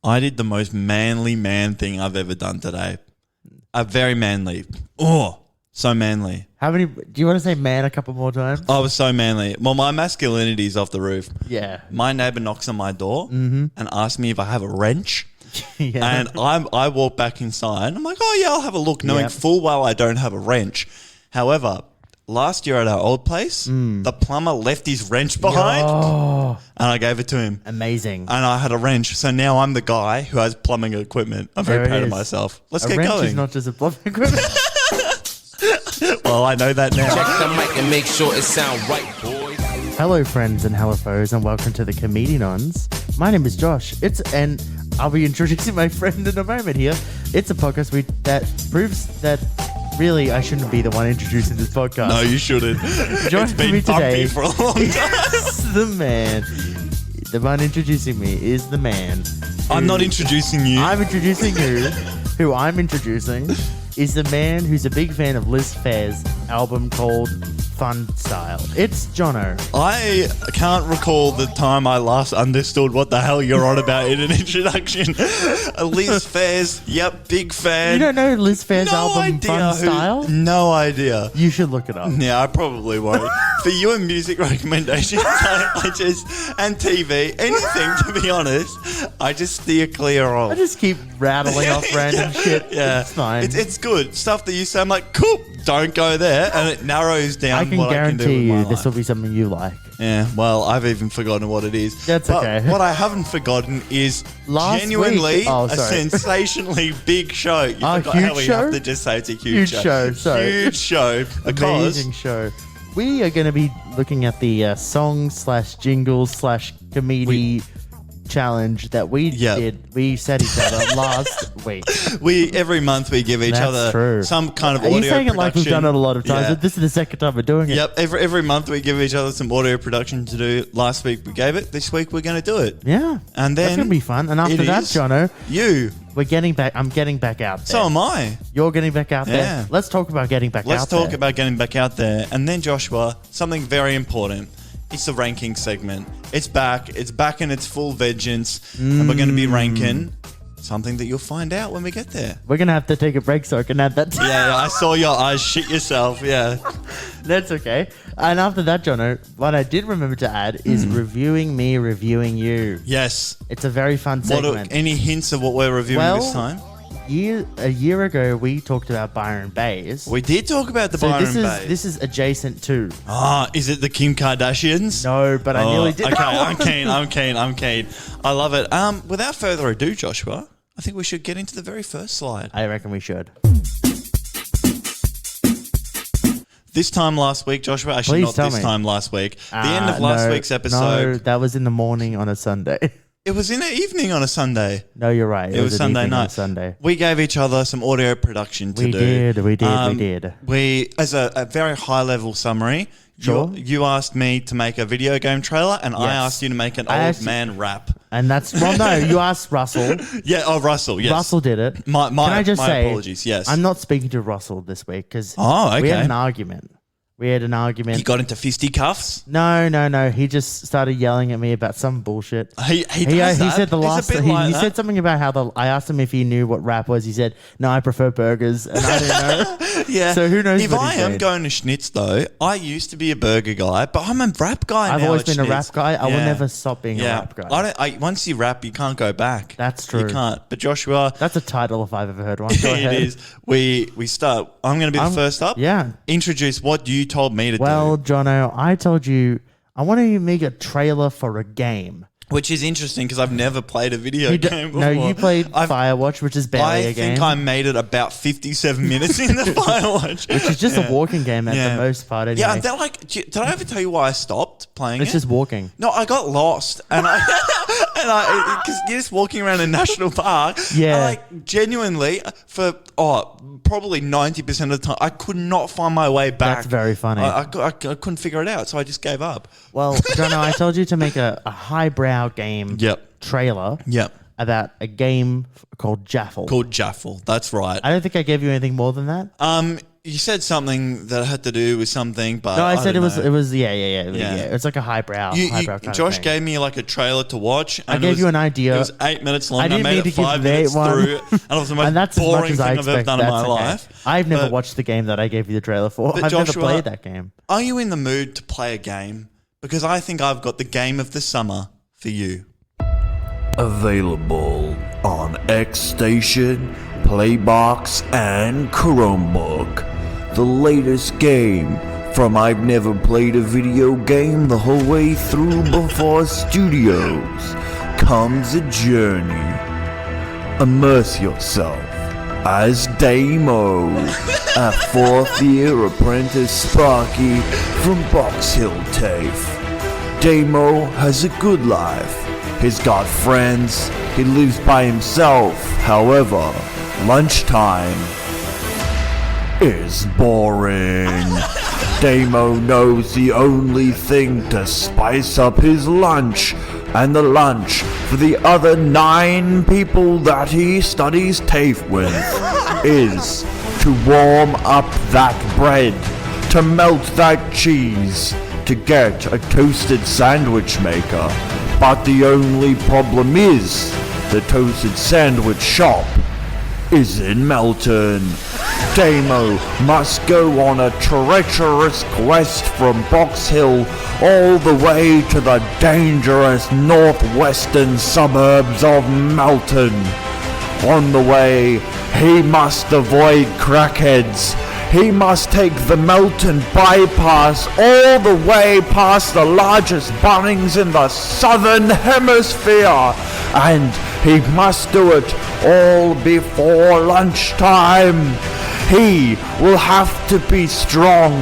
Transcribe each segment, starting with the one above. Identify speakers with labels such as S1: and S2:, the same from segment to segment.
S1: I did the most manly man thing I've ever done today. Very manly. Oh, so manly.
S2: How many? Do you want to say man a couple more times?
S1: I was so manly. Well, my masculinity is off the roof.
S2: Yeah.
S1: My neighbour knocks on my door and asks me if I have a wrench.
S2: Yeah.
S1: And I walk back inside. I'm like, oh, yeah, I'll have a look, knowing full well I don't have a wrench. However, last year at our old place, the plumber left his wrench behind and I gave it to him.
S2: Amazing.
S1: And I had a wrench. So now I'm the guy who has plumbing equipment. I'm very proud of myself. Let's get
S2: going. A
S1: going.
S2: wrench is not just a plumbing equipment.
S1: Well, I know that now.
S3: Check the mic and make sure it sound right, boys.
S2: Hello, friends and hello, foes, and welcome to the Comedians. My name is Josh. And I'll be introducing my friend in a moment here. It's a podcast that proves that really I shouldn't be the one introducing this podcast.
S1: No, you shouldn't.
S2: Joining
S1: It's been
S2: me today
S1: bumpy for a long time.
S2: is the man. The one introducing me is the man.
S1: I'm not introducing you.
S2: I'm introducing you. Who I'm introducing is the man who's a big fan of Liz Phair's album called Fun Style. It's Jono.
S1: I can't recall the time I last understood what the hell you're on about in an introduction. Liz Phair's, yep, big fan.
S2: You don't know Liz Phair's album
S1: idea
S2: Fun Style?
S1: No idea.
S2: You should look it up.
S1: Yeah, I probably won't. For you and music recommendations, I just, and TV, anything to be honest, I just steer clear of.
S2: I just keep rattling off random shit.
S1: Yeah,
S2: It's fine.
S1: It's good stuff that you say. I'm like, cool. Don't go there, and it narrows down.
S2: I can
S1: what
S2: guarantee
S1: I can do with
S2: you
S1: my
S2: this will
S1: life.
S2: be something you like.
S1: Yeah, well, I've even forgotten what it is.
S2: That's
S1: but
S2: okay.
S1: What I haven't forgotten is
S2: Last
S1: genuinely
S2: week- oh,
S1: a
S2: sorry.
S1: sensationally big show. You forgot
S2: huge
S1: how we
S2: show?
S1: have to just say it's a huge show.
S2: Sorry.
S1: Huge show. Because
S2: Amazing show. We are going to be looking at the song/jingle/comedy challenge that we did. We set each other last week.
S1: every month we give each
S2: That's
S1: other
S2: true.
S1: some kind of
S2: Are
S1: audio
S2: you saying it like we've done it a lot of times?
S1: Yeah.
S2: But this is the second time we're doing it.
S1: Yep, every month we give each other some audio production to do. Last week we gave it. This week we're going to do it.
S2: Yeah.
S1: And
S2: That's
S1: then
S2: going to be fun. And after that, Jono, we're getting back. I'm getting back out there.
S1: So am I.
S2: You're getting back out there.
S1: Yeah.
S2: Let's talk about getting back out there.
S1: Let's talk about getting back out there. And then, Joshua, something very important. It's the ranking segment. It's back. It's back in its full vengeance. And we're going to be ranking something that you'll find out when we get there.
S2: We're going to have to take a break so I can add that.
S1: Yeah, I saw your eyes shit yourself. Yeah.
S2: That's okay. And after that, Jono, what I did remember to add is reviewing me, reviewing you.
S1: Yes.
S2: It's a very fun segment.
S1: Any hints of what we're reviewing this time?
S2: A year ago, we talked about Byron Bays.
S1: We did talk about the Byron Bay.
S2: This is adjacent to.
S1: Is it the Kim Kardashians?
S2: No, but I nearly did.
S1: Okay, I'm keen. I love it. Without further ado, Joshua, I think we should get into the very first slide.
S2: I reckon we should.
S1: This time last week, Joshua, actually
S2: Please
S1: not
S2: tell
S1: this
S2: me.
S1: time last week. The end of last week's episode.
S2: No, that was in the morning on a Sunday.
S1: It was in the evening on a Sunday.
S2: No, you're right.
S1: It was
S2: an
S1: Sunday
S2: evening on
S1: night.
S2: a Sunday.
S1: We gave each other some audio production to do.
S2: We did.
S1: We, as a very high level summary,
S2: Sure.
S1: you asked me to make a video game trailer, and I
S2: Yes.
S1: asked you to make an
S2: I
S1: old
S2: asked-
S1: man rap.
S2: And that's, well, no, you asked Russell.
S1: Yeah, Russell, yes.
S2: Russell did it.
S1: My
S2: Can I just say,
S1: apologies, yes.
S2: I'm not speaking to Russell this week because
S1: Oh,
S2: we had
S1: okay.
S2: an argument.
S1: He got into fisticuffs?
S2: No. He just started yelling at me about some bullshit.
S1: He does that.
S2: said the
S1: He's a
S2: last.
S1: bit
S2: He,
S1: like
S2: he
S1: that.
S2: said something about how I asked him if he knew what rap was. He said, "No, I prefer burgers," and I didn't know.
S1: Yeah.
S2: So who knows?
S1: If
S2: what
S1: I
S2: he's
S1: am
S2: doing.
S1: going to Schnitz, though, I used to be a burger guy, but I'm a rap guy now.
S2: I've always
S1: at
S2: been a rap
S1: Schnitz.
S2: guy. I will
S1: Yeah.
S2: never stop being a rap guy.
S1: Once you rap, you can't go back.
S2: That's true.
S1: You can't. But Joshua,
S2: That's a title if I've ever heard one. Go
S1: it
S2: ahead.
S1: is. We start. I'm going to be the first up.
S2: Yeah.
S1: Introduce what you told me to
S2: Well,
S1: do.
S2: Jono, I told you I want to make a trailer for a game.
S1: Which is interesting because I've never played a video game before.
S2: No, you played Firewatch, which is barely
S1: I
S2: a game.
S1: think I made it about 57 minutes in the Firewatch.
S2: which is just a walking game at
S1: Yeah.
S2: the most part. Anyway.
S1: Yeah, and then did I ever tell you why I stopped playing
S2: It's
S1: it?
S2: just walking.
S1: No, I got lost, and because you're just walking around a national park.
S2: Yeah.
S1: I, like genuinely for probably 90% of the time, I could not find my way back.
S2: That's very funny.
S1: I couldn't figure it out, so I just gave up.
S2: Well, Jono, I told you to make a highbrow game trailer about a game called Jaffle.
S1: Called Jaffle. That's right.
S2: I don't think I gave you anything more than that.
S1: you said something that had to do with something, but
S2: No, I said
S1: don't
S2: it
S1: know.
S2: was yeah.
S1: Yeah.
S2: It's like a highbrow kind
S1: Josh
S2: of thing.
S1: gave me like a trailer to watch. And
S2: I gave you an idea.
S1: It was 8 minutes long.
S2: I didn't
S1: made
S2: mean
S1: it
S2: to give
S1: 5
S2: Nate
S1: minutes
S2: one.
S1: through, and it was the most
S2: And that's as much
S1: boring
S2: as I
S1: thing I've ever
S2: expect.
S1: done in my
S2: That's okay.
S1: life.
S2: I've never
S1: But-
S2: watched the game that I gave you the trailer for.
S1: But
S2: I've never
S1: Joshua,
S2: played that game.
S1: Are you in the mood to play a game? Because I think I've got the game of the summer for you.
S4: Available on X Station, Playbox, and Chromebook. The latest game from I've never played a video game the whole way through before Studios comes a journey. Immerse yourself as Damo, a fourth-year apprentice Sparky from Box Hill TAFE. Damo has a good life. He's got friends. He lives by himself. However, lunchtime is boring. Damo knows the only thing to spice up his lunch and the lunch for the other 9 people that he studies TAFE with is to warm up that bread, to melt that cheese, to get a toasted sandwich maker. But the only problem is the toasted sandwich shop is in Melton. Damo must go on a treacherous quest from Box Hill all the way to the dangerous northwestern suburbs of Melton. On the way, he must avoid crackheads. He must take the Melton bypass all the way past the largest Bunnings in the southern hemisphere. And he must do it all before lunchtime. He will have to be strong.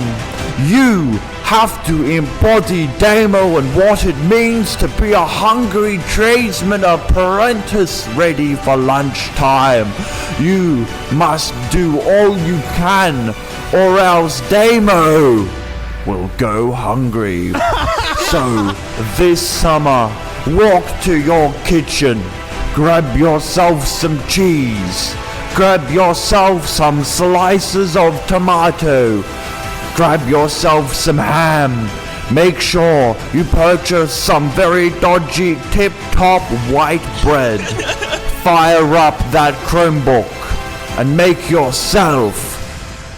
S4: You have to embody Damo and what it means to be a hungry tradesman apprentice ready for lunchtime. You must do all you can, or else Damo will go hungry. So, this summer, walk to your kitchen, grab yourself some cheese, grab yourself some slices of tomato, grab yourself some ham. Make sure you purchase some very dodgy tip-top white bread. Fire up that Chromebook and make yourself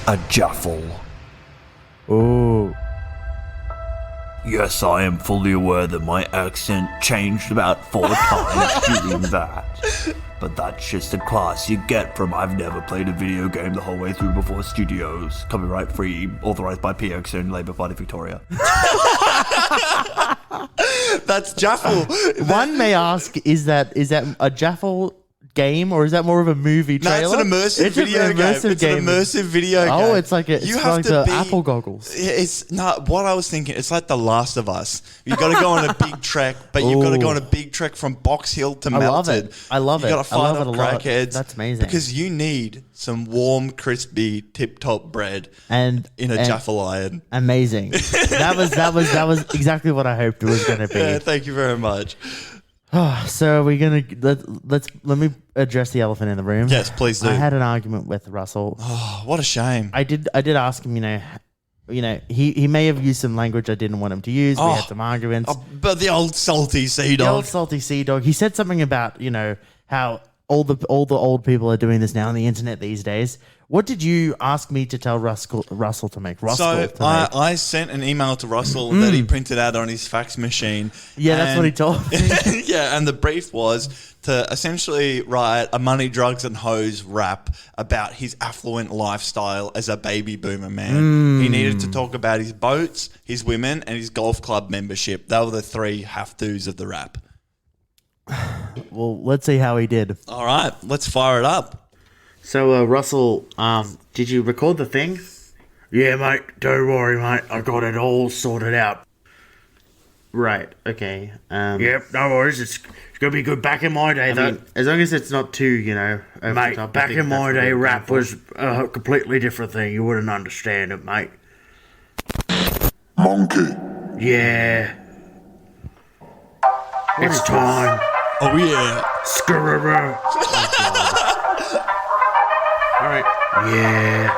S4: a Jaffle.
S2: Ooh.
S4: Yes, I am fully aware that my accent changed about 4 times during that. But that's just the class you get from I've never played a video game the whole way through before Studios. Copyright free, authorized by PX and Labour Party Victoria.
S1: That's Jaffle.
S2: One may ask, is that a Jaffle game or is that more of a movie
S1: No,
S2: trailer?
S1: it's an immersive video game. It's an immersive video game.
S2: Oh, it's like it's
S1: You
S2: like
S1: have
S2: the
S1: to be-
S2: Apple goggles.
S1: It's not what I was thinking. It's like The Last of Us. You've got to go on a big trek, but you've got to go on a big trek from Box Hill to
S2: I love
S1: Melton.
S2: it. I love
S1: You've
S2: it.
S1: got to
S2: I
S1: fight
S2: love
S1: off
S2: it a lot.
S1: crackheads.
S2: That's amazing.
S1: Because you need some warm, crispy, tip-top bread
S2: And
S1: in a Jaffle iron.
S2: Amazing. that was exactly what I hoped it was going to be.
S1: Yeah, thank you very much.
S2: So we're gonna let me address the elephant in the room.
S1: Yes, please do.
S2: I had an argument with Russell.
S1: Oh, what a shame.
S2: I did ask him. He may have used some language I didn't want him to use. We had some arguments.
S1: Oh, but the old salty sea
S2: The
S1: dog.
S2: old salty sea dog. He said something about how all the old people are doing this now on the internet these days. What did you ask me to tell Russell to make?
S1: I sent an email to Russell that he printed out on his fax machine.
S2: Yeah, that's what he told me.
S1: Yeah, and the brief was to essentially write a money, drugs, and hoes rap about his affluent lifestyle as a baby boomer man. He needed to talk about his boats, his women, and his golf club membership. They were the 3 have-tos of the rap.
S2: Well, let's see how he did.
S1: All right, let's fire it up.
S2: So, Russell, did you record the thing?
S5: Yeah, mate, don't worry, mate. I got it all sorted out.
S2: Right. Okay.
S5: Yep, no worries. It's gonna be good. Back in my day,
S2: I
S5: though,
S2: mean, as long as it's not too, over the
S5: mate,
S2: top, I
S5: back
S2: think
S5: in my
S2: that's what
S5: day,
S2: we're
S5: rap
S2: going
S5: was a completely different thing. You wouldn't understand it, mate.
S6: Monkey.
S5: Yeah. It's time.
S1: Oh, yeah.
S5: Skrrr.
S2: for. All right.
S5: Yeah.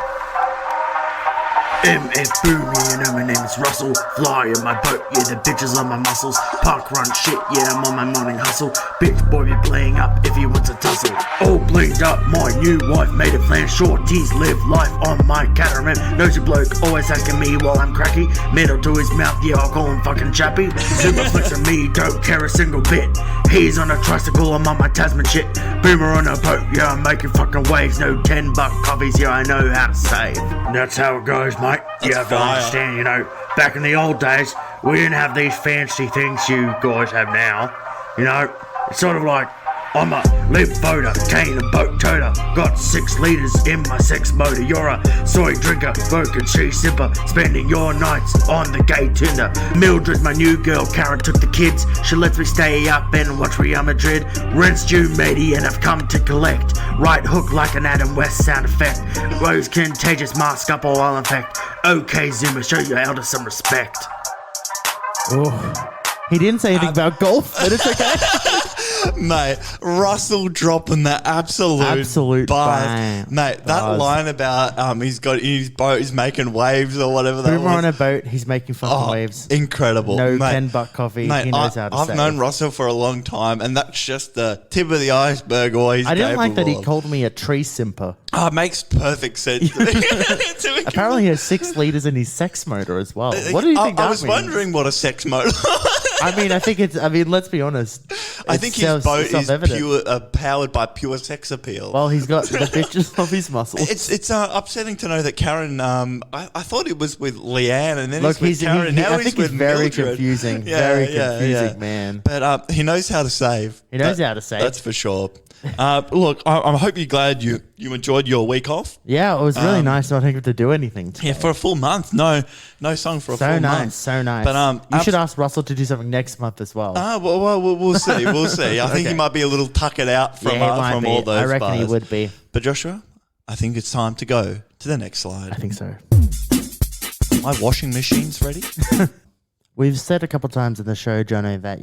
S5: MF Boomy, you know my name is Russell. Fly in my boat, yeah, the bitches on my muscles. Park run shit, yeah, I'm on my morning hustle. Bitch boy be playing up if he wants a tussle. All blinged up, my new wife made a plan. Shorties live life on my catamaran. Nosy bloke always asking me while I'm cracky. Middle to his mouth, yeah, I'll call him fucking chappy. Super flex on me, don't care a single bit. He's on a tricycle, I'm on my Tasman shit. Boomer on a boat, yeah, I'm making fucking waves. No $10 coffees, yeah, I know how to save. That's how it goes, mate. You have to understand, you know, back in the old days, we didn't have these fancy things you guys have now. You know, it's sort of like, I'm a lip voter, cane and boat toter. Got 6 litres in my sex motor. You're a soy drinker, broken cheese sipper. Spending your nights on the gay Tinder. Mildred, my new girl, Karen took the kids. She lets me stay up and watch Real Madrid. Rent's due, matey, and I've come to collect. Right hook like an Adam West sound effect. Rose contagious, mask up or I'll infect. Okay, Zoomer, show your elder some respect.
S2: Oh, he didn't say anything about golf, but it's okay.
S1: Mate, Russell dropping the absolute bars.
S2: bang.
S1: Mate, that
S2: Bars.
S1: line about he's got in his boat, he's making waves or whatever that
S2: Boomer
S1: was.
S2: on a boat, he's making fucking waves.
S1: Incredible.
S2: No
S1: mate,
S2: $10 coffee.
S1: Mate,
S2: he knows how to
S1: I've
S2: save.
S1: known Russell for a long time, and that's just the tip of the iceberg. Always.
S2: I didn't like that he
S1: capable of.
S2: called me a tree simper.
S1: Oh, it makes perfect sense.
S2: Apparently he has 6 litres in his sex motor as well. What do you think that
S1: I was
S2: means?
S1: wondering what a sex motor.
S2: I mean, let's be honest.
S1: I think his boat is pure, powered by pure sex appeal.
S2: Well, he's got the pictures of his muscles.
S1: It's upsetting to know that Karen. I thought it was with Leanne, and then
S2: Look,
S1: he's with Karen. Now
S2: I
S1: he's
S2: think
S1: with
S2: he's very
S1: Mildred.
S2: confusing.
S1: Yeah,
S2: Very
S1: yeah,
S2: confusing,
S1: yeah.
S2: man.
S1: But he knows how to save.
S2: He knows how to save.
S1: That's for sure. Look, I hope you're glad you enjoyed your week off.
S2: Yeah, it was really nice not having to do anything.
S1: Yeah, for a full month. No song for a full month.
S2: So nice.
S1: But
S2: you should ask Russell to do something next month as well.
S1: Well, we'll see. We'll see. I think he might be a little tuckered out from
S2: he might
S1: from
S2: be.
S1: all those
S2: I reckon
S1: bars.
S2: he would be.
S1: But Joshua, I think it's time to go to the next slide.
S2: I think so.
S1: My washing machine's ready.
S2: We've said a couple times in the show, Jono, that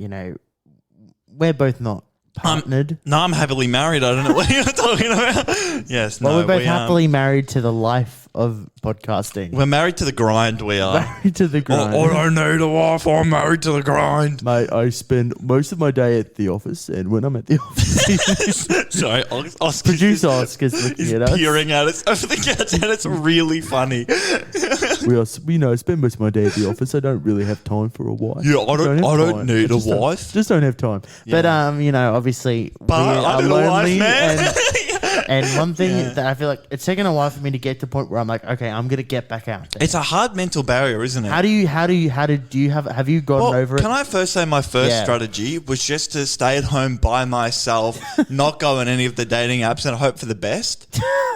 S2: we're both not partnered.
S1: No, I'm happily married. I don't know what you're talking about. Yes,
S2: Well,
S1: no,
S2: we're both happily married to the life of podcasting.
S1: We're married to the grind. We are.
S2: Married to the grind.
S1: I don't need a wife. I'm married to the grind.
S2: Mate, I spend most of my day at the office, and when I'm at the office,
S1: Sorry, Oscar.
S2: producer Oscar's looking
S1: He's
S2: at us.
S1: peering at us over the couch, and it's really funny.
S2: I spend most of my day at the office. I don't really have time for a wife.
S1: Yeah, I don't
S2: have
S1: need
S2: time.
S1: a
S2: Just don't-
S1: wife.
S2: Just don't have time. But obviously, we
S1: I
S2: are
S1: need a wife,
S2: lonely,
S1: man.
S2: and one thing that I feel like it's taken a while for me to get to the point where I'm like, okay, I'm gonna get back out there.
S1: It's a hard mental barrier, isn't it?
S2: Have you gotten over it?
S1: Can I first say my first
S2: Yeah.
S1: strategy was just to stay at home by myself, not go on any of the dating apps, and hope for the best.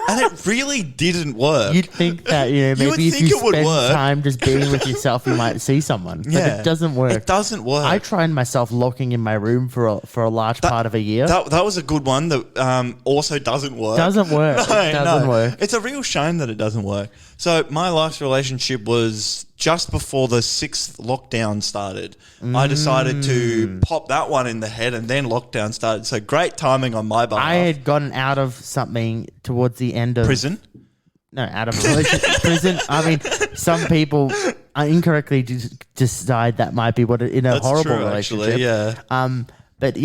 S1: And it really didn't work.
S2: You'd think that maybe
S1: You would
S2: if
S1: think
S2: you
S1: it would
S2: spend
S1: work.
S2: time just being with yourself, you might see someone. But
S1: Yeah.
S2: it doesn't work.
S1: It doesn't work.
S2: I tried myself locking in my room for a large part of a year.
S1: That was a good one that also doesn't work.
S2: Doesn't work.
S1: No,
S2: It doesn't work.
S1: It's a real shame that it doesn't work. So my last relationship was just before the 6th lockdown started. I decided to pop that one in the head, and then lockdown started. So great timing on my behalf.
S2: I had gotten out of something towards the end of
S1: Prison.
S2: No, out of prison. I mean, some people incorrectly decide that might be what in a
S1: That's
S2: horrible
S1: true,
S2: relationship.
S1: actually, yeah.
S2: But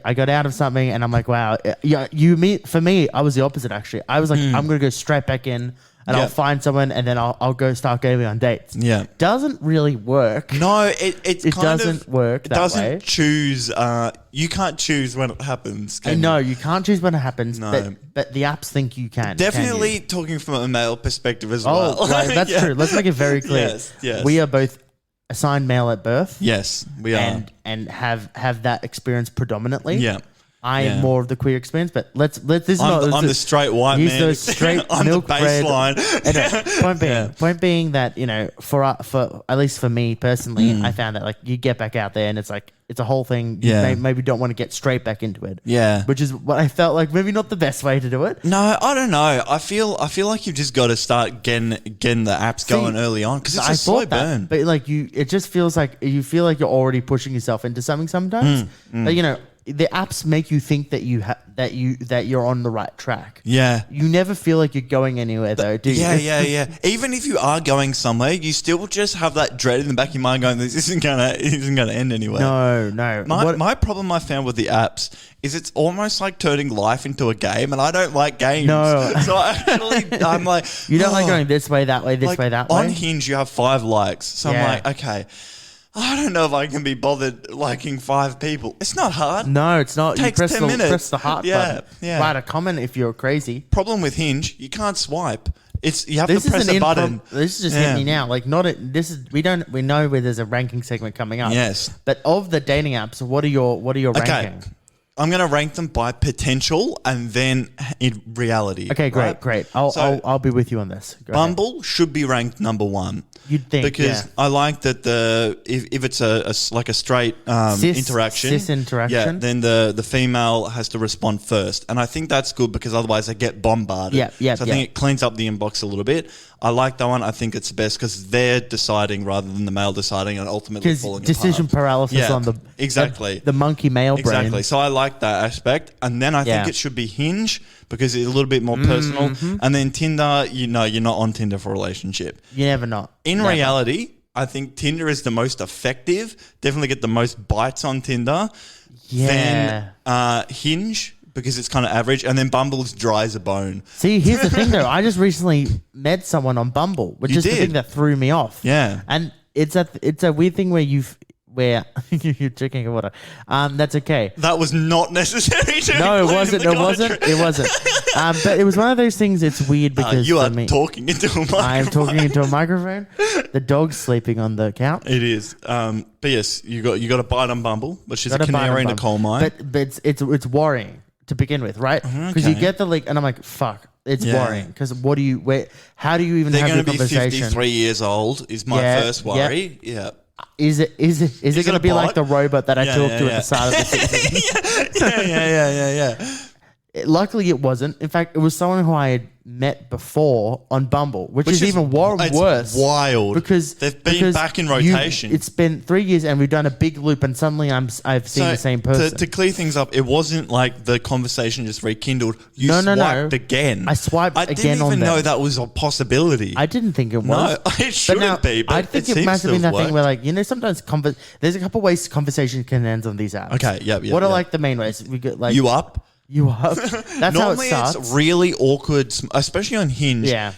S2: I got out of something, and I'm like, wow. For me, I was the opposite. Actually, I was like, I'm gonna go straight back in, and
S1: Yeah.
S2: I'll find someone, and then I'll go start going on dates.
S1: Yeah.
S2: Doesn't really work.
S1: No, it
S2: doesn't work
S1: It
S2: that
S1: doesn't
S2: way.
S1: choose. You can't choose when it happens.
S2: I
S1: Can
S2: know
S1: you?
S2: you can't choose when it happens,
S1: No.
S2: but the apps think you can.
S1: Definitely
S2: Can you?
S1: talking from a male perspective as
S2: Oh,
S1: well.
S2: right, that's
S1: Yeah.
S2: true. Let's make it very clear.
S1: Yes.
S2: We are both assigned male at birth.
S1: Yes, we are.
S2: and have that experience predominantly.
S1: Yeah.
S2: I am
S1: Yeah.
S2: more of the queer experience, but let's this is
S1: I'm,
S2: not.
S1: I'm the straight white
S2: use
S1: man.
S2: those straight
S1: I'm
S2: milk
S1: the
S2: bread.
S1: baseline.
S2: Anyway, point being that for at least for me personally, I found that like you get back out there and it's like it's a whole thing. You
S1: Yeah.
S2: maybe don't want to get straight back into it.
S1: Yeah.
S2: which is what I felt like maybe not the best way to do it.
S1: No, I don't know. I feel like you've just got to start getting the apps going early on because it's a slow burn.
S2: But like it just feels like you feel like you're already pushing yourself into something sometimes. Like, the apps make you think that that you're on the right track.
S1: Yeah.
S2: You never feel like you're going anywhere though, do you?
S1: Yeah. Even if you are going somewhere, you still just have that dread in the back of your mind going, this isn't gonna end anywhere.
S2: No.
S1: My problem I found with the apps is it's almost like turning life into a game, and I don't like games.
S2: No.
S1: So I'm like,
S2: You don't like going this way, that way, this
S1: like,
S2: way, that way?
S1: On Hinge, you have 5 likes. So
S2: Yeah.
S1: I'm like, okay, I don't know if I can be bothered liking 5 people. It's not hard.
S2: No, it's not.
S1: Takes
S2: you press
S1: 10 minutes.
S2: press the heart button.
S1: Yeah.
S2: Write a comment if you're crazy.
S1: Problem with Hinge, you can't swipe. You have
S2: This
S1: to press
S2: is
S1: a button.
S2: This is just
S1: Yeah.
S2: hit me now. Like we know where there's a ranking segment coming up.
S1: Yes.
S2: But of the dating apps, what are your
S1: Okay.
S2: ranking?
S1: I'm going to rank them by potential and then in reality.
S2: Okay, great,
S1: right?
S2: great. I'll be with you on this. Go ahead.
S1: Bumble should be ranked number 1.
S2: You'd think,
S1: because
S2: yeah.
S1: I like that if it's like a straight interaction,
S2: cis interaction.
S1: yeah, then the female has to respond first, and I think that's good because otherwise they get bombarded.
S2: Yeah.
S1: So I think it cleans up the inbox a little bit. I like that one. I think it's best because they're deciding rather than the male deciding and ultimately
S2: Because
S1: falling
S2: decision
S1: apart.
S2: paralysis
S1: Yeah,
S2: on
S1: exactly
S2: the monkey male brain.
S1: Exactly. So I like that aspect. And then I think
S2: Yeah.
S1: it should be Hinge because it's a little bit more personal. And then Tinder, you're not on Tinder for a relationship.
S2: You never know.
S1: In
S2: Never.
S1: reality, I think Tinder is the most effective. Definitely get the most bites on Tinder.
S2: Yeah.
S1: Then Hinge because it's kind of average. And then Bumble is dry as a bone.
S2: See, here's the thing though. I just recently met someone on Bumble, which
S1: You
S2: is the
S1: did?
S2: thing that threw me off.
S1: Yeah.
S2: And it's a weird thing where you're drinking water. That's okay.
S1: That was not necessary to
S2: No, it
S1: include in
S2: wasn't.
S1: the
S2: It wasn't.
S1: commentary.
S2: It wasn't. But it was one of those things. It's weird because
S1: you
S2: for
S1: are
S2: me,
S1: talking into a microphone.
S2: I am talking into a microphone. The dog's sleeping on the couch.
S1: It is. But yes, you got a bite on Bumble, which is a
S2: Gotta buy
S1: canary in a
S2: them.
S1: coal mine.
S2: But it's worrying to begin with, right? Because you
S1: Okay.
S2: get the link, and I'm like, fuck. It's
S1: Yeah.
S2: worrying because how do you even
S1: They're
S2: have
S1: going
S2: the
S1: to be
S2: conversation?
S1: 53 years old is my
S2: Yeah,
S1: first worry. Yeah.
S2: Is it
S1: it
S2: going
S1: a
S2: to be like
S1: bot?
S2: the robot that I
S1: Yeah,
S2: talked
S1: yeah,
S2: to
S1: yeah.
S2: at the start of the season?
S1: Yeah.
S2: Luckily, it wasn't. In fact, it was someone who I had met before on Bumble, which is even
S1: it's
S2: worse.
S1: wild
S2: Because
S1: they've been back in rotation.
S2: It's been 3 years, and we've done a big loop, and suddenly I've seen the same person.
S1: To clear things up, it wasn't like the conversation just rekindled. You
S2: No.
S1: swiped again.
S2: I swiped
S1: I
S2: again
S1: didn't
S2: on
S1: even
S2: them.
S1: know that was a possibility.
S2: I didn't think it was.
S1: No, it shouldn't be, but
S2: I think
S1: it
S2: it must
S1: seems
S2: have been
S1: to have
S2: that thing where,
S1: worked.
S2: like, sometimes there's a couple ways conversation can end on these apps.
S1: Okay, yep,
S2: What are
S1: yep.
S2: like the main ways? We get like
S1: You up?
S2: You up? That's how it
S1: Normally
S2: starts.
S1: it's really awkward, especially on Hinge.
S2: Yeah.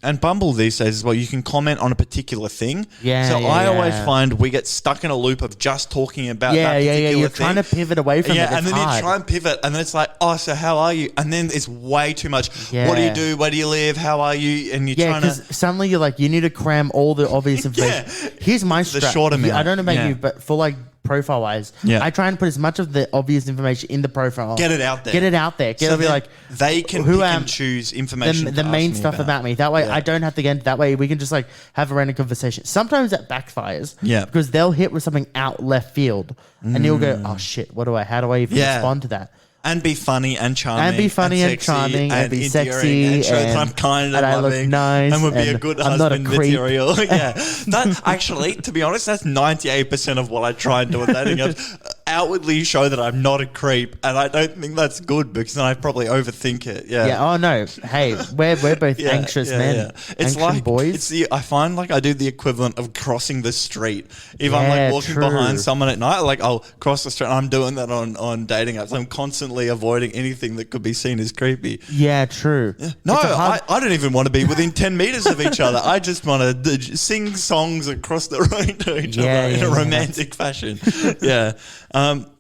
S1: And Bumble these days as well. You can comment on a particular thing.
S2: Yeah,
S1: So
S2: yeah,
S1: I always
S2: yeah.
S1: find we get stuck in a loop of just talking about
S2: Yeah,
S1: that
S2: yeah,
S1: particular
S2: yeah. You're
S1: thing.
S2: trying to pivot away from it.
S1: Yeah,
S2: It's
S1: and then
S2: hard.
S1: you try and pivot, and then it's like, oh, so how are you? And then it's way too much.
S2: Yeah.
S1: What do you do? Where do you live? How are you? And you're
S2: Yeah,
S1: trying to.
S2: because suddenly you're like, you need to cram all the obvious information. Here's my
S1: The
S2: strat.
S1: short amount.
S2: I don't know about
S1: Yeah.
S2: you, but for like profile wise,
S1: Yeah.
S2: I try and put as much of the obvious information in the profile.
S1: Get it out there.
S2: Get it out there.
S1: So
S2: Be
S1: then
S2: like,
S1: they can
S2: who
S1: pick
S2: am-
S1: and choose information.
S2: the
S1: to
S2: main
S1: ask me
S2: stuff about me. That way,
S1: Yeah.
S2: I don't have to get into that way. We can just like have a random conversation. Sometimes that backfires.
S1: Yeah.
S2: Because they'll hit with something out left field, and you'll go, "Oh shit, how do I even
S1: Yeah.
S2: respond to that?"
S1: And be funny and charming.
S2: And be funny and
S1: sexy
S2: charming and be
S1: endearing
S2: sexy
S1: and show that
S2: and-
S1: I'm kind
S2: and I look
S1: loving
S2: nice
S1: and would be a
S2: and
S1: good
S2: I'm not a
S1: husband
S2: creep.
S1: material. Yeah. That actually, to be honest, that's 98% of what I try and do with dating apps. Outwardly show that I'm not a creep, and I don't think that's good because then I probably overthink it. Yeah.
S2: Yeah. Oh no. Hey, we're both anxious men.
S1: It's
S2: Anxious
S1: like
S2: boys.
S1: I find like I do the equivalent of crossing the street. If I'm
S2: Yeah,
S1: like walking
S2: true.
S1: behind someone at night, like I'll cross the street. I'm doing that on dating apps. I'm constantly avoiding anything that could be seen as creepy.
S2: Yeah. True.
S1: No,
S2: It's a hard-
S1: I don't even want to be within 10 meters of each other. I just want to sing songs across the road to each
S2: Yeah,
S1: other in
S2: yeah,
S1: a
S2: yeah.
S1: romantic fashion. Yeah.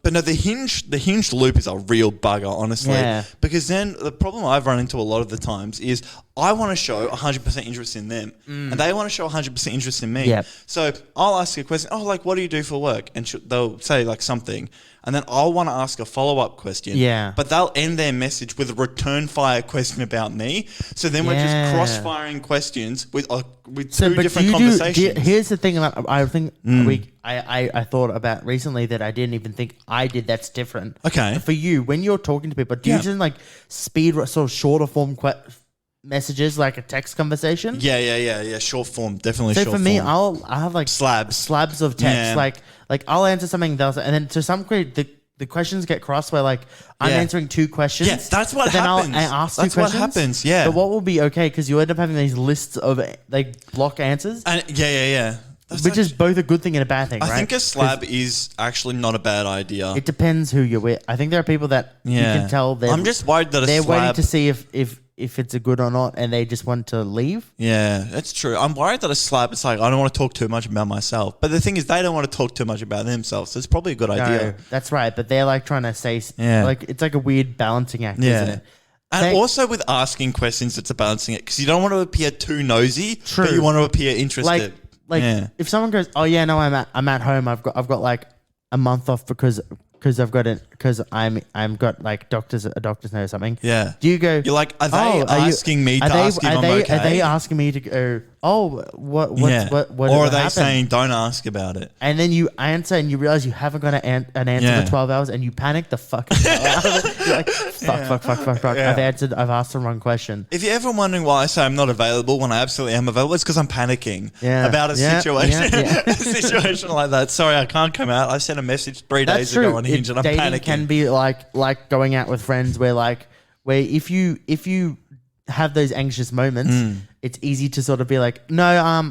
S1: But no, the hinged loop is a real bugger, honestly.
S2: Yeah.
S1: Because then the problem I've run into a lot of the times is I want to show 100% interest in them, and they want to show 100% interest in me.
S2: Yep.
S1: So I'll ask a question. Oh, like, what do you do for work? And they'll say like something, and then I'll want to ask a follow-up question.
S2: Yeah.
S1: But they'll end their message with a return fire question about me. So then we're just
S2: Yeah.
S1: cross-firing questions with
S2: So,
S1: two
S2: but
S1: different
S2: do you
S1: conversations.
S2: here's the thing about I think I thought about recently that I didn't even think I did. That's different.
S1: Okay.
S2: For you, when you're talking to people, do you
S1: Yeah.
S2: just like sort of shorter form messages like a text conversation?
S1: Yeah. Short form, definitely.
S2: So
S1: short
S2: for me,
S1: form.
S2: I'll have like
S1: Slabs.
S2: of text,
S1: Yeah.
S2: like I'll answer something else, and then to some degree, the questions get crossed where like I'm
S1: Yeah.
S2: answering 2 questions.
S1: Yeah, that's what
S2: but then
S1: happens.
S2: I ask 2
S1: That's what
S2: questions.
S1: happens, yeah.
S2: But what will be okay because you end up having these lists of like block answers,
S1: And yeah. That's
S2: which is both a good thing and a bad thing,
S1: I
S2: right?
S1: think a slab is actually not a bad idea.
S2: It depends who you're with. I think there are people that you can tell
S1: I'm just worried that a
S2: they're
S1: slab.
S2: waiting to see if it's a good or not, and they just want to leave.
S1: Yeah, that's true. I'm worried that a slab, it's like, I don't want to talk too much about myself. But the thing is, they don't want to talk too much about themselves. So it's probably a good idea.
S2: No, that's right. But they're like trying to say,
S1: Yeah.
S2: like it's like a weird balancing act,
S1: Yeah.
S2: isn't it?
S1: And
S2: They-
S1: also with asking questions, it's a balancing it because you don't want to appear too nosy,
S2: True.
S1: but you want to appear interested.
S2: Like
S1: yeah.
S2: if someone goes, oh yeah, no, I'm at home. I've got like a month off because I'm got like a doctor's note or something.
S1: Yeah.
S2: Do you go?
S1: You're like, are they asking me to ask if I'm okay?
S2: Are they asking me to go? Oh, what?
S1: Yeah.
S2: What?
S1: Or are they
S2: happened?
S1: saying, don't ask about it?
S2: And then you answer and you realize you haven't got an answer
S1: Yeah.
S2: for 12 hours and you panic the fucking hell out of it. You're like, fuck.
S1: Yeah.
S2: I've asked the wrong question.
S1: If you're ever wondering why I say I'm not available when I absolutely am available, it's because I'm panicking
S2: Yeah.
S1: about a
S2: Yeah.
S1: situation.
S2: Yeah.
S1: A situation like that. Sorry, I can't come out. I sent a message 3
S2: That's
S1: days
S2: true.
S1: ago on Hinge and I'm
S2: Dating
S1: panicking.
S2: can be like going out with friends where if you have those anxious moments, it's easy to sort of be like, no,